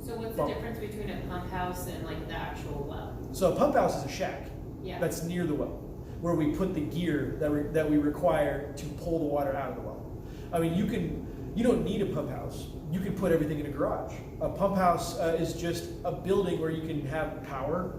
[SPEAKER 2] So what's the difference between a pump house and like the actual well?
[SPEAKER 1] So a pump house is a shack.
[SPEAKER 2] Yeah.
[SPEAKER 1] That's near the well, where we put the gear that we require to pull the water out of the well. I mean, you don't need a pump house. You can put everything in a garage. A pump house is just a building where you can have power.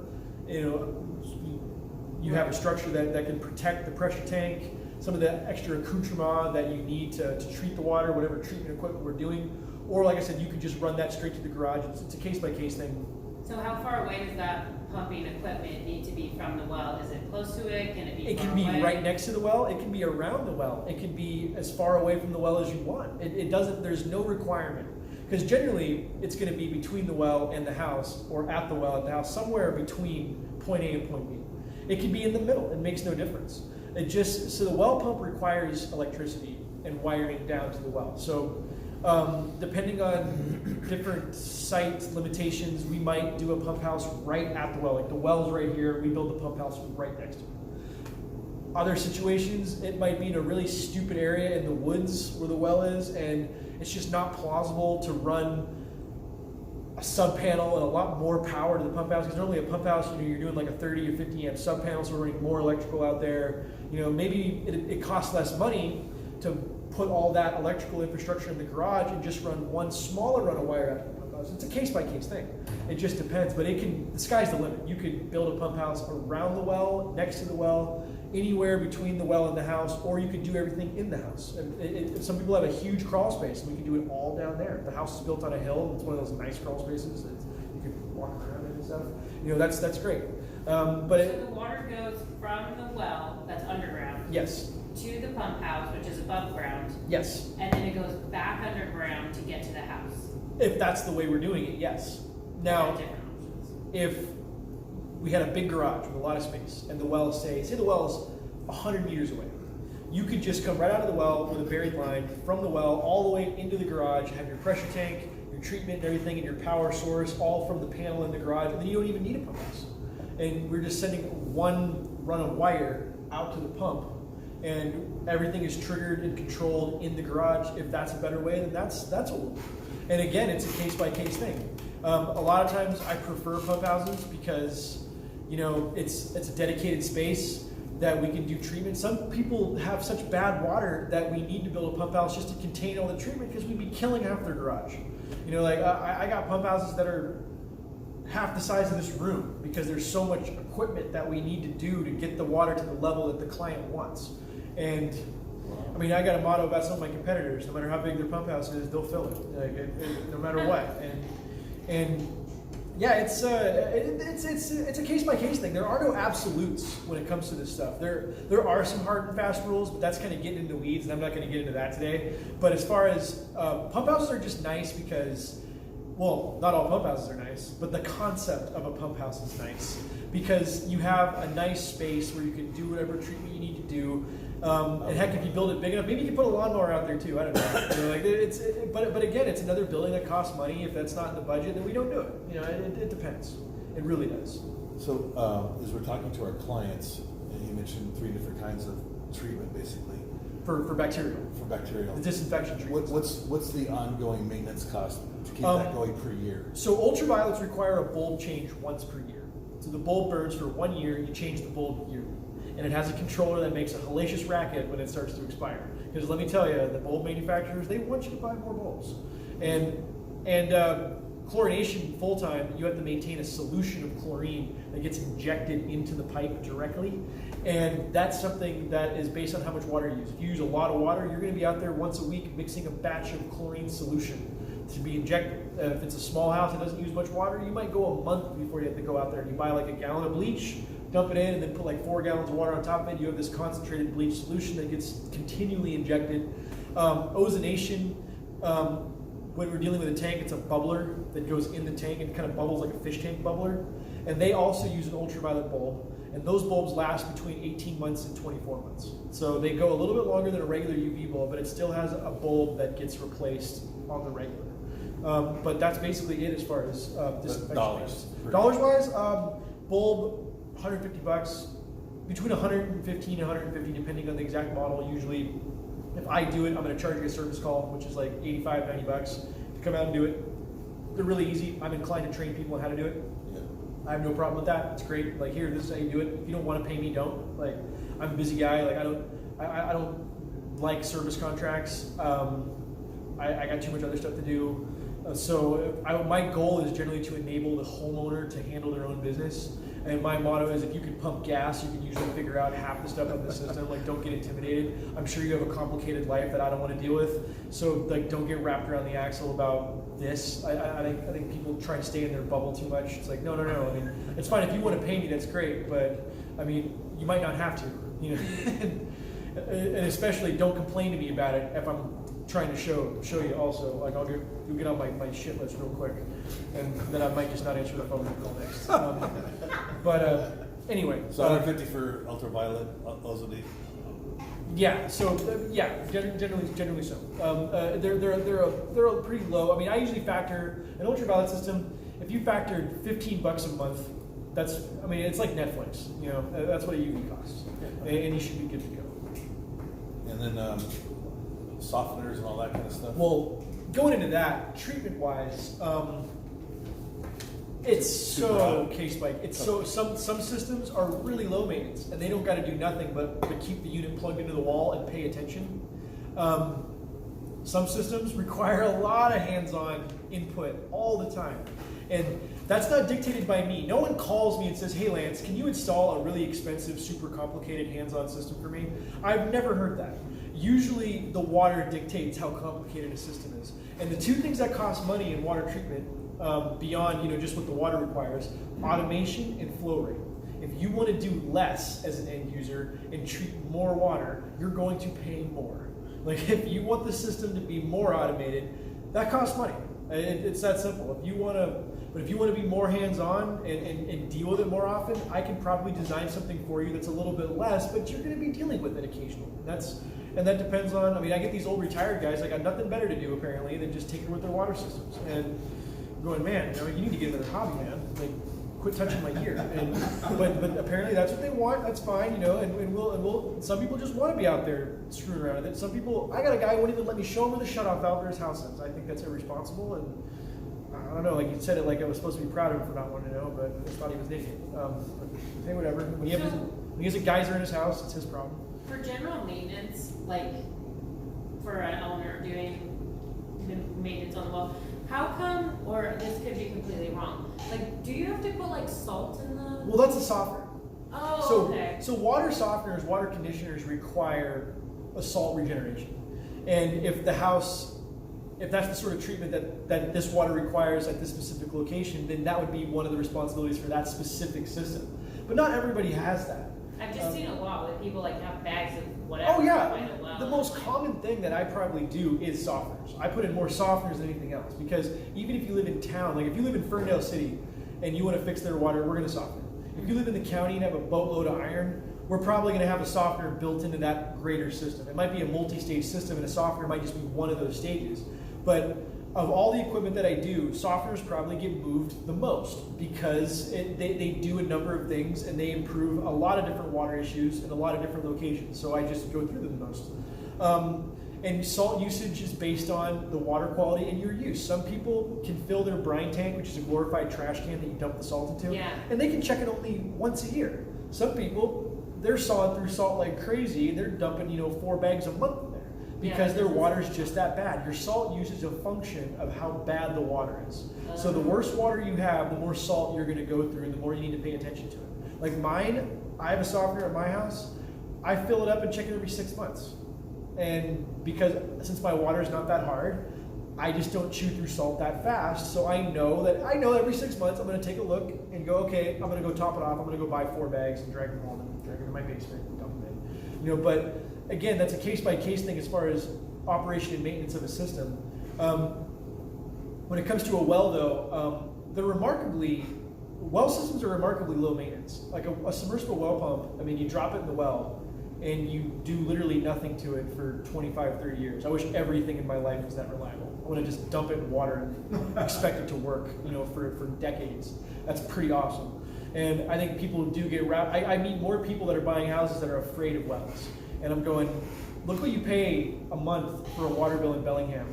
[SPEAKER 1] You have a structure that can protect the pressure tank, some of the extra accoutrement that you need to treat the water, whatever treatment equipment we're doing. Or like I said, you can just run that straight to the garage. It's a case-by-case thing.
[SPEAKER 2] So how far away does that pumping equipment need to be from the well? Is it close to it? Can it be
[SPEAKER 1] It
[SPEAKER 2] far
[SPEAKER 1] can be
[SPEAKER 2] away?
[SPEAKER 1] right next to the well. It can be around the well. It can be as far away from the well as you want. It doesn't, there's no requirement. Because generally, it's going to be between the well and the house, or at the well and the house, somewhere between point A and point B. It can be in the middle. It makes no difference. So the well pump requires electricity and wiring down to the well. So depending on different site limitations, we might do a pump house right at the well. Like the well's right here, we build the pump house right next to it. Other situations, it might be in a really stupid area in the woods where the well is, and it's just not plausible to run a sub panel and a lot more power to the pump house. Because normally a pump house, you're doing like a 30 or 50 amp sub panel, so we're running more electrical out there. Maybe it costs less money to put all that electrical infrastructure in the garage and just run one smaller run of wire out to the pump pump house. It's a case by case thing. It just depends, but the sky's the limit. You could build a pump house around the well, next to the well, anywhere between the well and the house, or you could do everything in the house. And some people have a huge crawl space, and we can do it all down there. The house is built on a hill. It's one of those nice crawl spaces that you can walk around in and stuff. That's great.
[SPEAKER 2] So the water goes from the well that's underground
[SPEAKER 1] Yes.
[SPEAKER 2] to the pump house, which is above ground,
[SPEAKER 1] Yes.
[SPEAKER 2] and then it goes back underground to get to the house.
[SPEAKER 1] If that's the way we're doing it, yes. Now,
[SPEAKER 2] Different options.
[SPEAKER 1] if we had a big garage with a lot of space and the well say the well is 100 meters away, you could just come right out of the well with a buried line from the well all the way into the garage, have your pressure tank, your treatment and everything, and your power source all from the panel in the garage, and then you don't even need a pump house. And we're just sending one run of wire out to the pump, and everything is triggered and controlled in the garage. If that's a better way, then that's what we'll do. And again, it's a case by case thing. A lot of times I prefer pump houses because it's a dedicated space that we can do treatment. Some people have such bad water that we need to build a pump house just to contain all the treatment because we'd be killing half their garage. I got pump houses that are half the size of this room because there's so much equipment that we need to do to get the water to the level that the client wants. And I got a motto about some of my competitors: no matter how big their pump house is, they'll fill it, no matter what. And yeah, it's a case by case thing. There are no absolutes when it comes to this stuff. There are some hard and fast rules, but that's kind of getting into weeds, and I'm not going to get into that today. But as far as pump houses are just nice because, well, not all pump houses are nice, but the concept of a pump house is nice because you have a nice space where you can do whatever treatment you need to do. And heck, if you build it big enough, maybe you can put a lawnmower out there too. I don't know. But again, it's another building that costs money. If that's not in the budget, then we don't do it. It depends. It really does.
[SPEAKER 3] So as we're talking to our clients, and you mentioned 3 different kinds of treatment, basically
[SPEAKER 1] For bacterial.
[SPEAKER 3] for bacterial.
[SPEAKER 1] The disinfection treatment.
[SPEAKER 3] What's the ongoing maintenance cost to keep that going per year?
[SPEAKER 1] So ultraviolets require a bulb change once per year. So the bulb burns for 1 year, you change the bulb yearly. And it has a controller that makes a hellacious racket when it starts to expire. Because let me tell you, the bulb manufacturers, they want you to buy more bulbs. And chlorination full time, you have to maintain a solution of chlorine that gets injected into the pipe directly. And that's something that is based on how much water you use. If you use a lot of water, you're going to be out there once a week mixing a batch of chlorine solution to be injected. If it's a small house that doesn't use much water, you might go a month before you have to go out there and you buy like a gallon of bleach, dump it in, and then put like 4 gallons of water on top of it. You have this concentrated bleach solution that gets continually injected. Ozonation, when we're dealing with a tank, it's a bubbler that goes in the tank and kind of bubbles like a fish tank bubbler. And they also use an ultraviolet bulb. And those bulbs last between 18 months and 24 months. So they go a little bit longer than a regular UV bulb, but it still has a bulb that gets replaced on the regular. But that's basically it as far as disinfection. Dollars wise, bulb, $150, between 115 and 150 depending on the exact model. Usually, if I do it, I'm going to charge you a service call, which is like 85, 90 bucks to come out and do it. They're really easy. I'm inclined to train people on how to do it.
[SPEAKER 3] Yeah.
[SPEAKER 1] I have no problem with that. It's great. Like, here, this is how you do it. If you don't want to pay me, don't. Like, I'm a busy guy. Like, I don't like service contracts. I got too much other stuff to do. My goal is generally to enable the homeowner to handle their own business. And my motto is, if you can pump gas, you can usually figure out half the stuff in the system. Like, don't get intimidated. I'm sure you have a complicated life that I don't want to deal with. So, like, don't get wrapped around the axle about this. I think people try to stay in their bubble too much. It's like, no. I mean, it's fine if you want to pay me, that's great. But I mean, you might not have to. And especially, don't complain to me about it if I'm trying to show you also. Like, you'll get on my shit list real quick, and then I might just not answer the phone and call next. Anyway.
[SPEAKER 3] So 150 for ultraviolet ozone.
[SPEAKER 1] Yeah. So generally so. They're a pretty low. I mean, I usually factor an ultraviolet system. If you factored $15 a month, it's like Netflix. That's what a UV costs, and you should be good to go.
[SPEAKER 3] And then softeners and all that kind of stuff.
[SPEAKER 1] Well, going into that, treatment-wise, it's so case by case. Some systems are really low maintenance, and they don't got to do nothing but keep the unit plugged into the wall and pay attention. Some systems require a lot of hands-on input all the time. And that's not dictated by me. No one calls me and says, hey Lance, can you install a really expensive, super complicated hands-on system for me? I've never heard that. Usually the water dictates how complicated a system is. And the two things that cost money in water treatment, beyond just what the water requires, automation and flow rate. If you want to do less as an end user and treat more water, you're going to pay more. Like if you want the system to be more automated, that costs money. It's that simple. If you want to be more hands-on and deal with it more often, I can probably design something for you that's a little bit less, but you're going to be dealing with it occasionally. And that depends on, I get these old retired guys, I got nothing better to do apparently than just tinker with their water systems. And I'm going, man, you need to get another hobby, man. Like, quit touching my gear. But apparently that's what they want. That's fine, and we'll. Some people just want to be out there screwing around with it. Some people, I got a guy who won't even let me show him where the shutoff valve for his house is. I think that's irresponsible, and I don't know. Like you said it, like I was supposed to be proud of him for not wanting to know, but I just thought he was an idiot. Hey, whatever. When he has a geyser in his house, it's his problem.
[SPEAKER 2] For general maintenance, like for an owner doing the maintenance on the well, how come, or this could be completely wrong, like do you have to put like salt in the...
[SPEAKER 1] Well, that's a softener.
[SPEAKER 2] Oh, okay.
[SPEAKER 1] So water softeners, water conditioners require a salt regeneration. And if that's the sort of treatment that this water requires at this specific location, then that would be one of the responsibilities for that specific system. But not everybody has that.
[SPEAKER 2] I've just seen a lot with people like have bags of whatever.
[SPEAKER 1] Oh yeah,
[SPEAKER 2] by the well.
[SPEAKER 1] the most common thing that I probably do is softeners. I put in more softeners than anything else because even if you live in town, like if you live in Ferndale City and you want to fix their water, we're going to soften it. If you live in the county and have a boatload of iron, we're probably going to have a softener built into that greater system. It might be a multi-stage system and a softener might just be one of those stages. But of all the equipment that I do, softeners probably get moved the most because they do a number of things and they improve a lot of different water issues in a lot of different locations. So I just go through them the most. And salt usage is based on the water quality and your use. Some people can fill their brine tank, which is a glorified trash can that you dump the salt into, and they can check it only once a year. Some people, they're sawing through salt like crazy and they're dumping 4 bags a month in there. Because their water is just that bad. Your salt use is a function of how bad the water is. So the worse water you have, the more salt you're going to go through and the more you need to pay attention to it. Like mine, I have a softener at my house. I fill it up and check it every 6 months. And because since my water is not that hard, I just don't chew through salt that fast. So I know that every 6 months I'm going to take a look and go, okay, I'm going to go top it off. I'm going to go buy 4 bags and drag them home and drag them in my basement and dump them in. But again, that's a case-by-case thing as far as operation and maintenance of a system. When it comes to a well, though, well systems are remarkably low maintenance. Like a submersible well pump, you drop it in the well, and you do literally nothing to it for 25, 30 years. I wish everything in my life was that reliable. I want to just dump it in water and expect it to work, for decades. That's pretty awesome. And I think people do get wrapped. I meet more people that are buying houses that are afraid of wells. And I'm going, look what you pay a month for a water bill in Bellingham.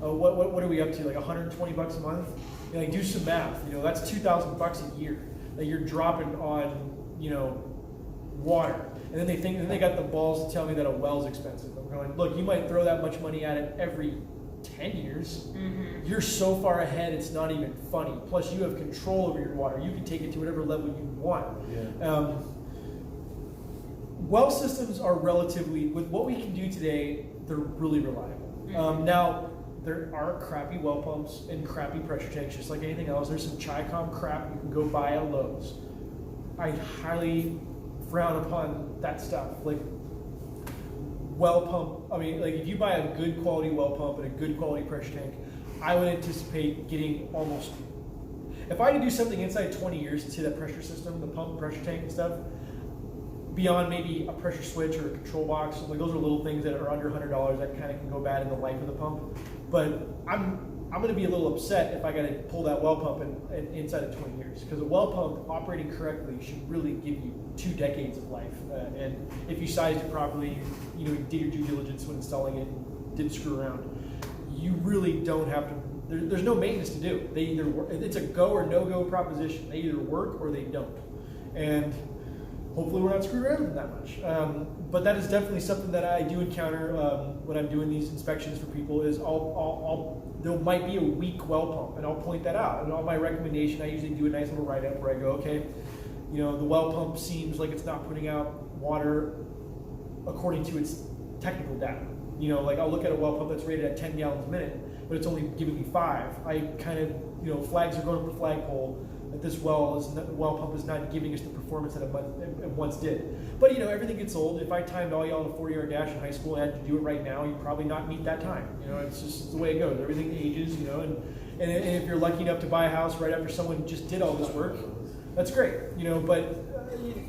[SPEAKER 1] What are we up to? Like $120 a month? Do some math. That's $2,000 a year that you're dropping on, water. And then they got the balls to tell me that a well's expensive. I'm going, look, you might throw that much money at it every 10 years. Mm-hmm. You're so far ahead, it's not even funny. Plus, you have control over your water. You can take it to whatever level you want. Yeah. Well systems are relatively, with what we can do today, they're really reliable. Mm-hmm. Now, there are crappy well pumps and crappy pressure tanks, just like anything else. There's some Chi-Com crap you can go buy at Lowe's. I highly frown upon that stuff. Like well pump, if you buy a good quality well pump and a good quality pressure tank, I would anticipate getting almost, if I had to do something inside 20 years to see that pressure system, the pump, pressure tank and stuff, beyond maybe a pressure switch or a control box, those are little things that are under $100 that kind of can go bad in the life of the pump. But I'm going to be a little upset if I got to pull that well pump in inside of 20 years, because a well pump operating correctly should really give you 2 decades of life. And if you sized it properly, you did your due diligence when installing it, didn't screw around, you really don't have to. There's no maintenance to do. They either work, it's a go or no go proposition. They either work or they don't. And hopefully we're not screwed around with them that much. But that is definitely something that I do encounter when I'm doing these inspections for people. Is I'll there might be a weak well pump, and I'll point that out. And on my recommendation, I usually do a nice little write-up where I go, okay, you know, the well pump seems like it's not putting out water according to its technical data. You know, like I'll look at a well pump that's rated at 10 gallons a minute, but it's only giving me 5. I kind of, you know, flags are going up the flagpole that this well pump is not giving us the performance that it once did. But you know, everything gets old. If I timed all y'all in a 40-yard dash in high school and had to do it right now, you'd probably not meet that time. You know, it's just the way it goes. Everything ages, you know, and if you're lucky enough to buy a house right after someone just did all this work, that's great. You know, but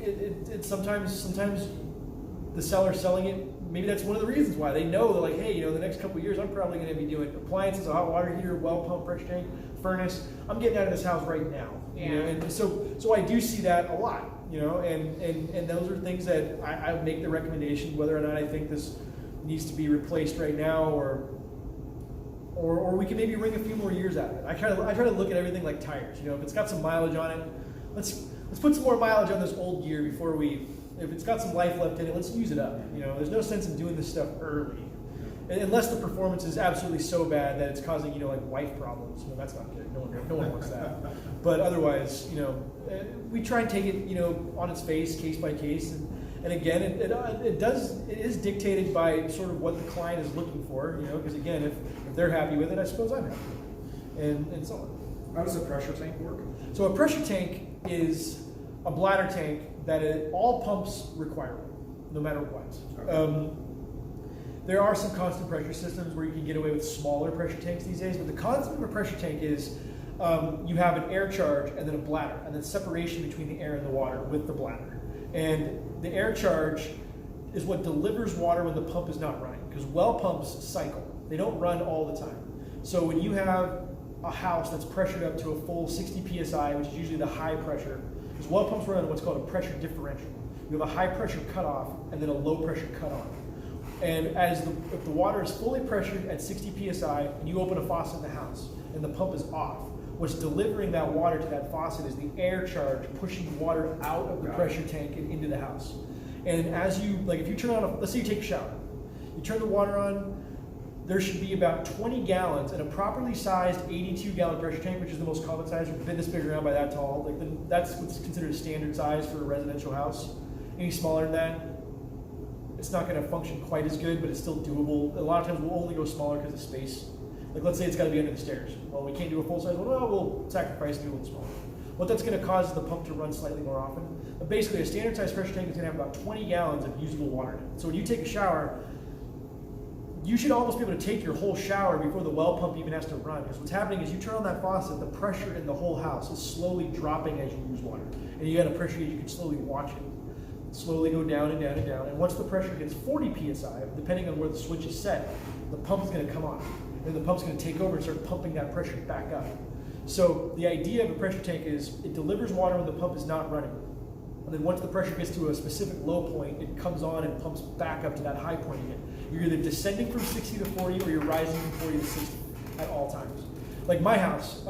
[SPEAKER 1] it sometimes the seller selling it, maybe that's one of the reasons why. They know, they're like, hey, you know, the next couple of years I'm probably going to be doing appliances, a hot water heater, well pump, pressure tank, furnace. I'm getting out of this house right now. You know? And so I do see that a lot, you know, and those are things that I would make the recommendation whether or not I think this needs to be replaced right now or we can maybe wring a few more years out of it. I try to look at everything like tires. You know, if it's got some mileage on it, let's put some more mileage on this old gear before if it's got some life left in it, let's use it up. You know, there's no sense in doing this stuff early. Unless the performance is absolutely so bad that it's causing, you know, like wife problems. You know, that's not good. No one wants that. But otherwise, you know, we try and take it, you know, on its face, case by case. And again, it is dictated by sort of what the client is looking for, you know, because again, if they're happy with it, I suppose I'm happy with it. And so on.
[SPEAKER 4] How does a pressure tank work?
[SPEAKER 1] So a pressure tank is a bladder tank that all pumps require, no matter what.
[SPEAKER 4] Okay.
[SPEAKER 1] There are some constant pressure systems where you can get away with smaller pressure tanks these days, but the concept of a pressure tank is you have an air charge and then a bladder, and then separation between the air and the water with the bladder. And the air charge is what delivers water when the pump is not running, because well pumps cycle. They don't run all the time. So when you have a house that's pressured up to a full 60 psi, which is usually the high pressure, because well pumps run on what's called a pressure differential. You have a high pressure cutoff and then a low pressure cutoff. And if the water is fully pressured at 60 psi and you open a faucet in the house and the pump is off, what's delivering that water to that faucet is the air charge pushing water out of the pressure tank and into the house. And as you, like if you turn on, let's say you take a shower, you turn the water on, there should be about 20 gallons in a properly sized 82-gallon pressure tank, which is the most common size. We've been this big around by that tall. Like that's what's considered a standard size for a residential house. Any smaller than that, it's not going to function quite as good, but it's still doable. A lot of times we'll only go smaller because of space. Like let's say it's got to be under the stairs. Well, we can't do a full size one. Well, we'll sacrifice and do a little smaller. What that's going to cause is the pump to run slightly more often. But basically, a standard size pressure tank is going to have about 20 gallons of usable water in it. So when you take a shower, you should almost be able to take your whole shower before the well pump even has to run. Because what's happening is you turn on that faucet, the pressure in the whole house is slowly dropping as you use water. And you got a pressure gauge, you can slowly watch it slowly go down and down and down. And once the pressure gets 40 psi, depending on where the switch is set, the pump is going to come on. And the pump's going to take over and start pumping that pressure back up. So the idea of a pressure tank is it delivers water when the pump is not running. And then once the pressure gets to a specific low point, it comes on and pumps back up to that high point again. You're either descending from 60 to 40 or you're rising from 40 to 60 at all times. Like my house,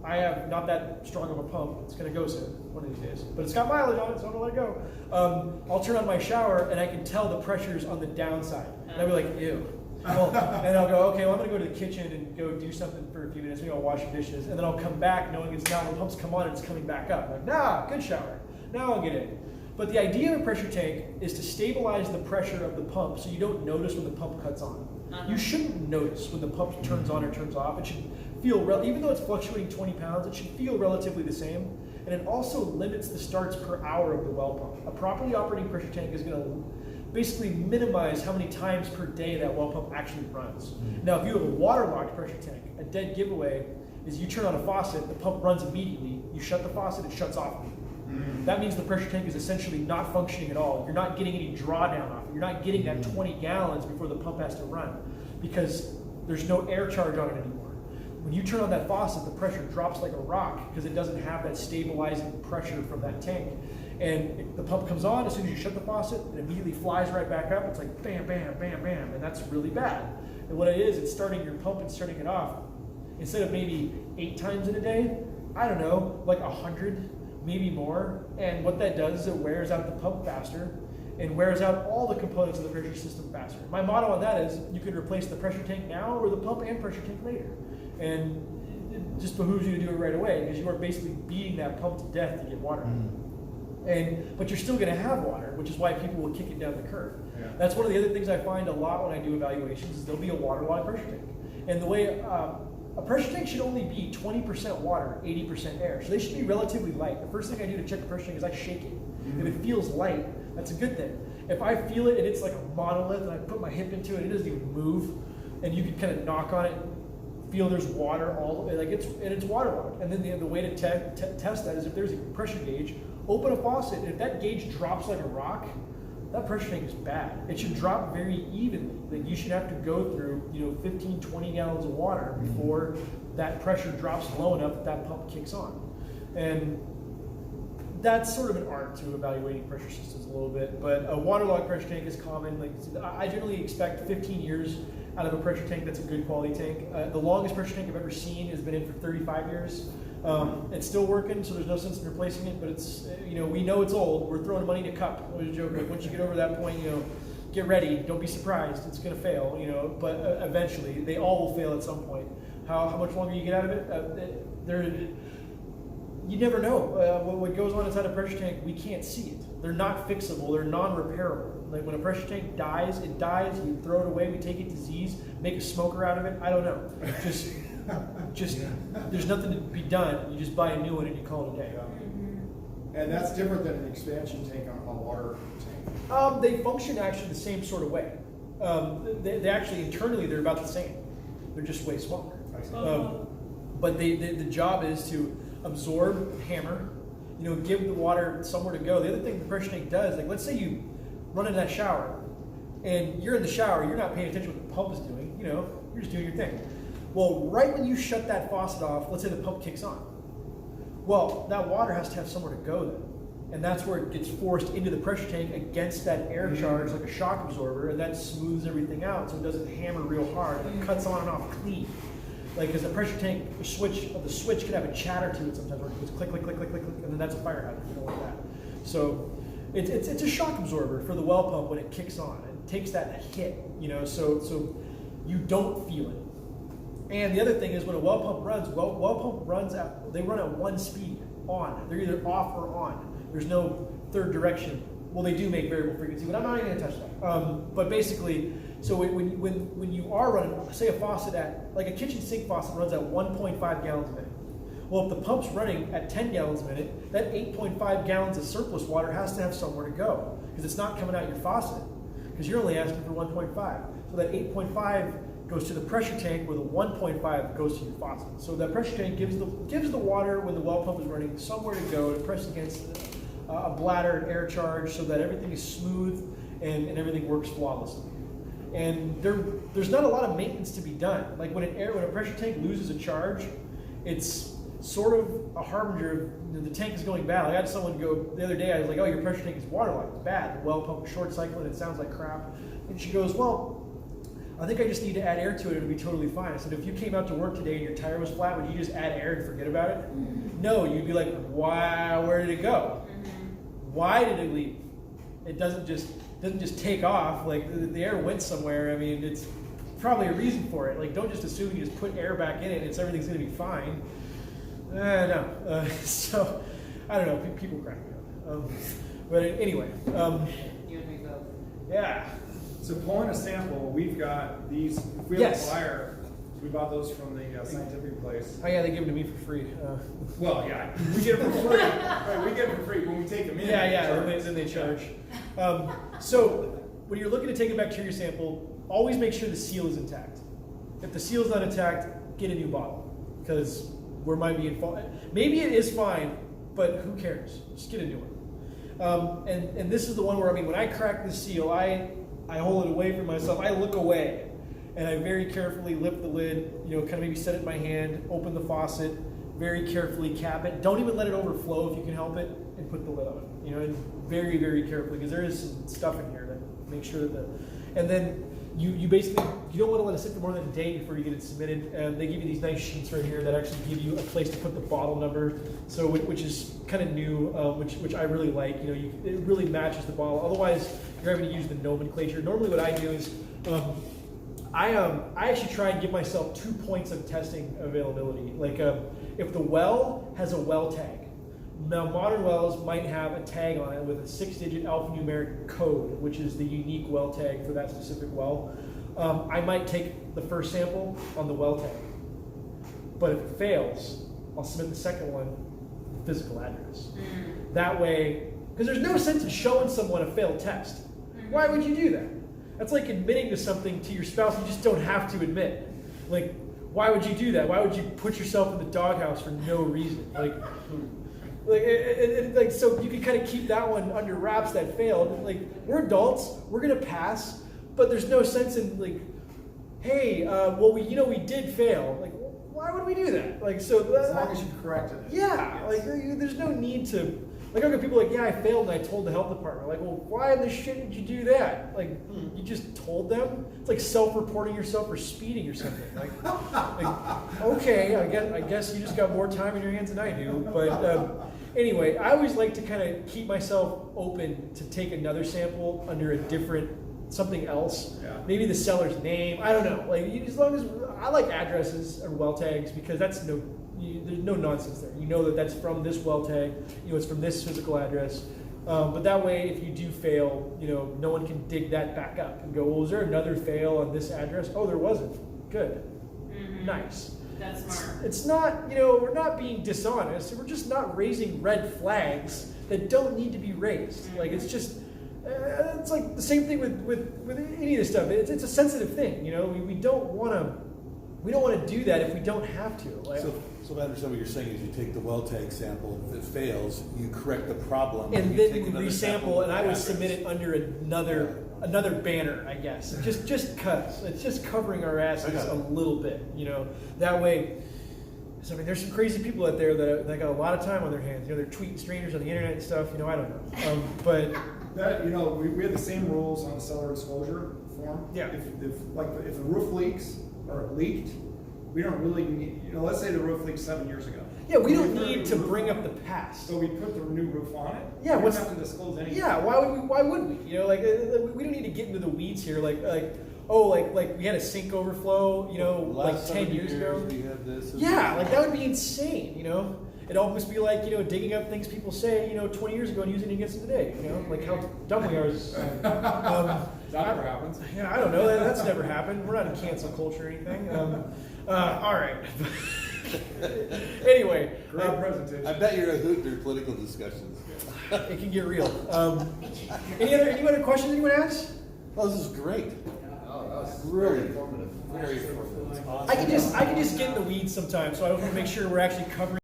[SPEAKER 1] I have not that strong of a pump. It's going to go soon, one of these days. But it's got mileage on it, so I'm going to let it go. I'll turn on my shower and I can tell the pressure's on the downside. And I'll be like, ew. Well, and I'll go, okay, well, I'm going to go to the kitchen and go do something for a few minutes. Maybe I'll wash the dishes. And then I'll come back knowing it's now when the pumps come on, it's coming back up. I'm like, nah, good shower. Now I'll get in. But the idea of a pressure tank is to stabilize the pressure of the pump so you don't notice when the pump cuts on. You shouldn't notice when the pump turns on or turns off. It should feel, even though it's fluctuating 20 pounds, it should feel relatively the same. And it also limits the starts per hour of the well pump. A properly operating pressure tank is going to basically minimize how many times per day that well pump actually runs. Now, if you have a waterlocked pressure tank, a dead giveaway is you turn on a faucet, the pump runs immediately, you shut the faucet, it shuts off. That means the pressure tank is essentially not functioning at all. You're not getting any drawdown off it. You're not getting that 20 gallons before the pump has to run because there's no air charge on it anymore. When you turn on that faucet, the pressure drops like a rock because it doesn't have that stabilizing pressure from that tank. And the pump comes on, as soon as you shut the faucet, it immediately flies right back up. It's like bam, bam, bam, bam, and that's really bad. And what it is, it's starting your pump and starting it off. Instead of maybe 8 times in a day, I don't know, like 100, maybe more. And what that does is it wears out the pump faster. and wears out all the components of the pressure system faster. My motto on that is you can replace the pressure tank now or the pump and pressure tank later. And it just behooves you to do it right away because you are basically beating that pump to death to get water. But you're still going to have water, which is why people will kick it down the curb.
[SPEAKER 4] Yeah.
[SPEAKER 1] That's one of the other things I find a lot when I do evaluations is there'll be a waterlogged pressure tank. And the way a pressure tank should only be 20% water, 80% air. So they should be relatively light. The first thing I do to check the pressure tank is I shake it. If it feels light, that's a good thing. If I feel it and it's like a monolith and I put my hip into it, it doesn't even move, and you can kind of knock on it, feel there's water all the way, like it's waterlogged. And then the way to test that is if there's a pressure gauge, open a faucet, and if that gauge drops like a rock, that pressure tank is bad. It should drop very evenly. Like you should have to go through 15, 20 gallons of water before that pressure drops low enough that that pump kicks on. And that's sort of an art to evaluating pressure systems a little bit, but a waterlogged pressure tank is common. Like I generally expect 15 years out of a pressure tank that's a good quality tank. The longest pressure tank I've ever seen has been in for 35 years. It's still working, so there's no sense in replacing it, but it's, we know it's old. We're throwing money in a cup. I was joking. Like once you get over that point, get ready. Don't be surprised. It's going to fail, but eventually they all will fail at some point. How much longer you get out of it? You never know. What goes on inside a pressure tank, we can't see it. They're not fixable. They're non-repairable. Like when a pressure tank dies, it dies. We throw it away. We take it to Z's, make a smoker out of it. I don't know. Just there's nothing to be done. You just buy a new one and you call it a day.
[SPEAKER 4] And that's different than an expansion tank on a water tank.
[SPEAKER 1] They function actually the same sort of way. They actually internally they're about the same. They're just way smaller. But the job is to absorb, hammer, give the water somewhere to go. The other thing the pressure tank does, like let's say you run in that shower and you're in the shower, you're not paying attention to what the pump is doing, you're just doing your thing. Well, right when you shut that faucet off, let's say the pump kicks on. Well, that water has to have somewhere to go then. And that's where it gets forced into the pressure tank against that air charge like a shock absorber, and that smooths everything out so it doesn't hammer real hard and it cuts on and off clean. Like, because the pressure tank the switch can have a chatter to it sometimes where it goes click, click, click, click, click, click, and then that's a fire hazard. You don't want that. So it's a shock absorber for the well pump when it kicks on. It takes that hit, so you don't feel it. And the other thing is when a well pump runs, they run at one speed, on. They're either off or on. There's no third direction. Well, they do make variable frequency, but I'm not even going to touch that. But basically, so when you are running, say a faucet like a kitchen sink faucet runs at 1.5 gallons a minute. Well, if the pump's running at 10 gallons a minute, that 8.5 gallons of surplus water has to have somewhere to go because it's not coming out your faucet because you're only asking for 1.5. So that 8.5 goes to the pressure tank where the 1.5 goes to your faucet. So that pressure tank gives the water when the well pump is running somewhere to go to press against a bladder and air charge so that everything is smooth and everything works flawlessly. And there's not a lot of maintenance to be done. Like when a pressure tank loses a charge, it's sort of a harbinger of the tank is going bad. Like I had someone go the other day, I was like, oh, your pressure tank is waterlogged, it's bad. The well pump is short cycling, it sounds like crap. And she goes, well, I think I just need to add air to it, it'll be totally fine. I said, if you came out to work today and your tire was flat, would you just add air and forget about it? No, you'd be like, why, where did it go? Why did it leave? It doesn't just take off, like the air went somewhere. I mean, it's probably a reason for it. Like, don't just assume you just put air back in it and everything's gonna be fine. No. So, I don't know, people crack me up. But anyway.
[SPEAKER 2] You and me both.
[SPEAKER 1] Yeah.
[SPEAKER 4] So pulling a sample, we've got these, if we have
[SPEAKER 1] Yes.
[SPEAKER 4] a flyer, we bought those from the scientific place.
[SPEAKER 1] Oh yeah, they give them to me for free.
[SPEAKER 4] Well, yeah, we get them for free. Right, we get them for free when we take them in.
[SPEAKER 1] Then they charge. So when you're looking to take a bacteria sample, always make sure the seal is intact. If the seal's not intact, get a new bottle because we might be in fault. Maybe it is fine, but who cares? Just get a new one. And this is the one where when I crack the seal, I hold it away from myself. I look away, and I very carefully lift the lid. Kind of maybe set it in my hand, open the faucet, very carefully cap it. Don't even let it overflow if you can help it, and put the lid on it. And very, very carefully because there is some stuff in here to make sure that. And then you basically, you don't want to let it sit for more than a day before you get it submitted. They give you these nice sheets right here that actually give you a place to put the bottle number, so which is kind of new, which I really like. You know, it really matches the bottle. Otherwise, you're having to use the nomenclature. Normally, what I do is I actually try and give myself 2 points of testing availability. Like if the well has a well tag. Now, modern wells might have a tag on it with a 6-digit alphanumeric code, which is the unique well tag for that specific well. I might take the first sample on the well tag, but if it fails, I'll submit the second one with physical address. That way, because there's no sense in showing someone a failed test. Why would you do that? That's like admitting to something to your spouse you just don't have to admit. Like, why would you do that? Why would you put yourself in the doghouse for no reason? Like, so you can kind of keep that one under wraps that failed. Like, we're adults, we're gonna pass, but there's no sense in like, hey, well, we did fail. Like, why would we do that? Like, so
[SPEAKER 4] As long as you corrected it.
[SPEAKER 1] yeah, like there's no need to. Like, I get people like, yeah, I failed and I told the health department. Like, well, why in the shit did you do that? Like, you just told them? It's like self-reporting yourself for speeding or something. Like okay, I guess you just got more time in your hands than I do. But anyway, I always like to kind of keep myself open to take another sample under a different something else.
[SPEAKER 4] Yeah.
[SPEAKER 1] Maybe the seller's name. I don't know. Like, as long as I like addresses or well tags because that's there's no nonsense there. You know that that's from this well tag. You know it's from this physical address. But that way, if you do fail, no one can dig that back up and go, well, was there another fail on this address? Oh, there wasn't. Good. Nice.
[SPEAKER 2] That's smart.
[SPEAKER 1] It's not, we're not being dishonest. We're just not raising red flags that don't need to be raised. Like, it's just, it's like the same thing with any of this stuff. It's a sensitive thing. We don't want to do that if we don't have to. Like,
[SPEAKER 3] So if I understand what you're saying is you take the well tag sample, if it fails, you correct the problem.
[SPEAKER 1] and
[SPEAKER 3] you
[SPEAKER 1] then
[SPEAKER 3] take
[SPEAKER 1] we
[SPEAKER 3] another sample
[SPEAKER 1] resample, and I would
[SPEAKER 3] with
[SPEAKER 1] submit it under another banner, I guess. Just cause it's just covering our
[SPEAKER 3] I
[SPEAKER 1] asses
[SPEAKER 3] got it.
[SPEAKER 1] a little bit, That way, so, I mean, there's some crazy people out there that got a lot of time on their hands. They're tweeting strangers on the internet and stuff. I don't know. But
[SPEAKER 4] That, we have the same rules on the seller disclosure form.
[SPEAKER 1] Yeah.
[SPEAKER 4] If the roof leaks or it leaked, we don't really need, let's say the roof leaked 7 years ago.
[SPEAKER 1] yeah, we don't
[SPEAKER 4] put a
[SPEAKER 1] need
[SPEAKER 4] new
[SPEAKER 1] to
[SPEAKER 4] roof
[SPEAKER 1] bring
[SPEAKER 4] on
[SPEAKER 1] up the
[SPEAKER 4] it.
[SPEAKER 1] past.
[SPEAKER 4] So we put the new roof on it.
[SPEAKER 1] Yeah,
[SPEAKER 4] We
[SPEAKER 1] what's-
[SPEAKER 4] don't have to disclose anything.
[SPEAKER 1] Yeah, why would we? We don't need to get into the weeds here. Like we had a sink overflow, like 10 years ago.
[SPEAKER 3] We had this.
[SPEAKER 1] Yeah, like that would be insane, It'd almost be like, digging up things people say, 20 years ago and using it against them today, like how dumb we are.
[SPEAKER 4] That never happens.
[SPEAKER 1] Yeah, I don't know. That's never happened. We're not in cancel culture or anything. All right. Anyway,
[SPEAKER 4] Great presentation.
[SPEAKER 3] I bet you're a hoot in your political discussions.
[SPEAKER 1] it can get real. Any other questions anyone has?
[SPEAKER 3] Oh, this is great.
[SPEAKER 5] Oh, that was
[SPEAKER 3] Really
[SPEAKER 5] very informative.
[SPEAKER 3] Very informative. It's awesome.
[SPEAKER 1] I can just get in the weeds sometimes, so I want to make sure we're actually covering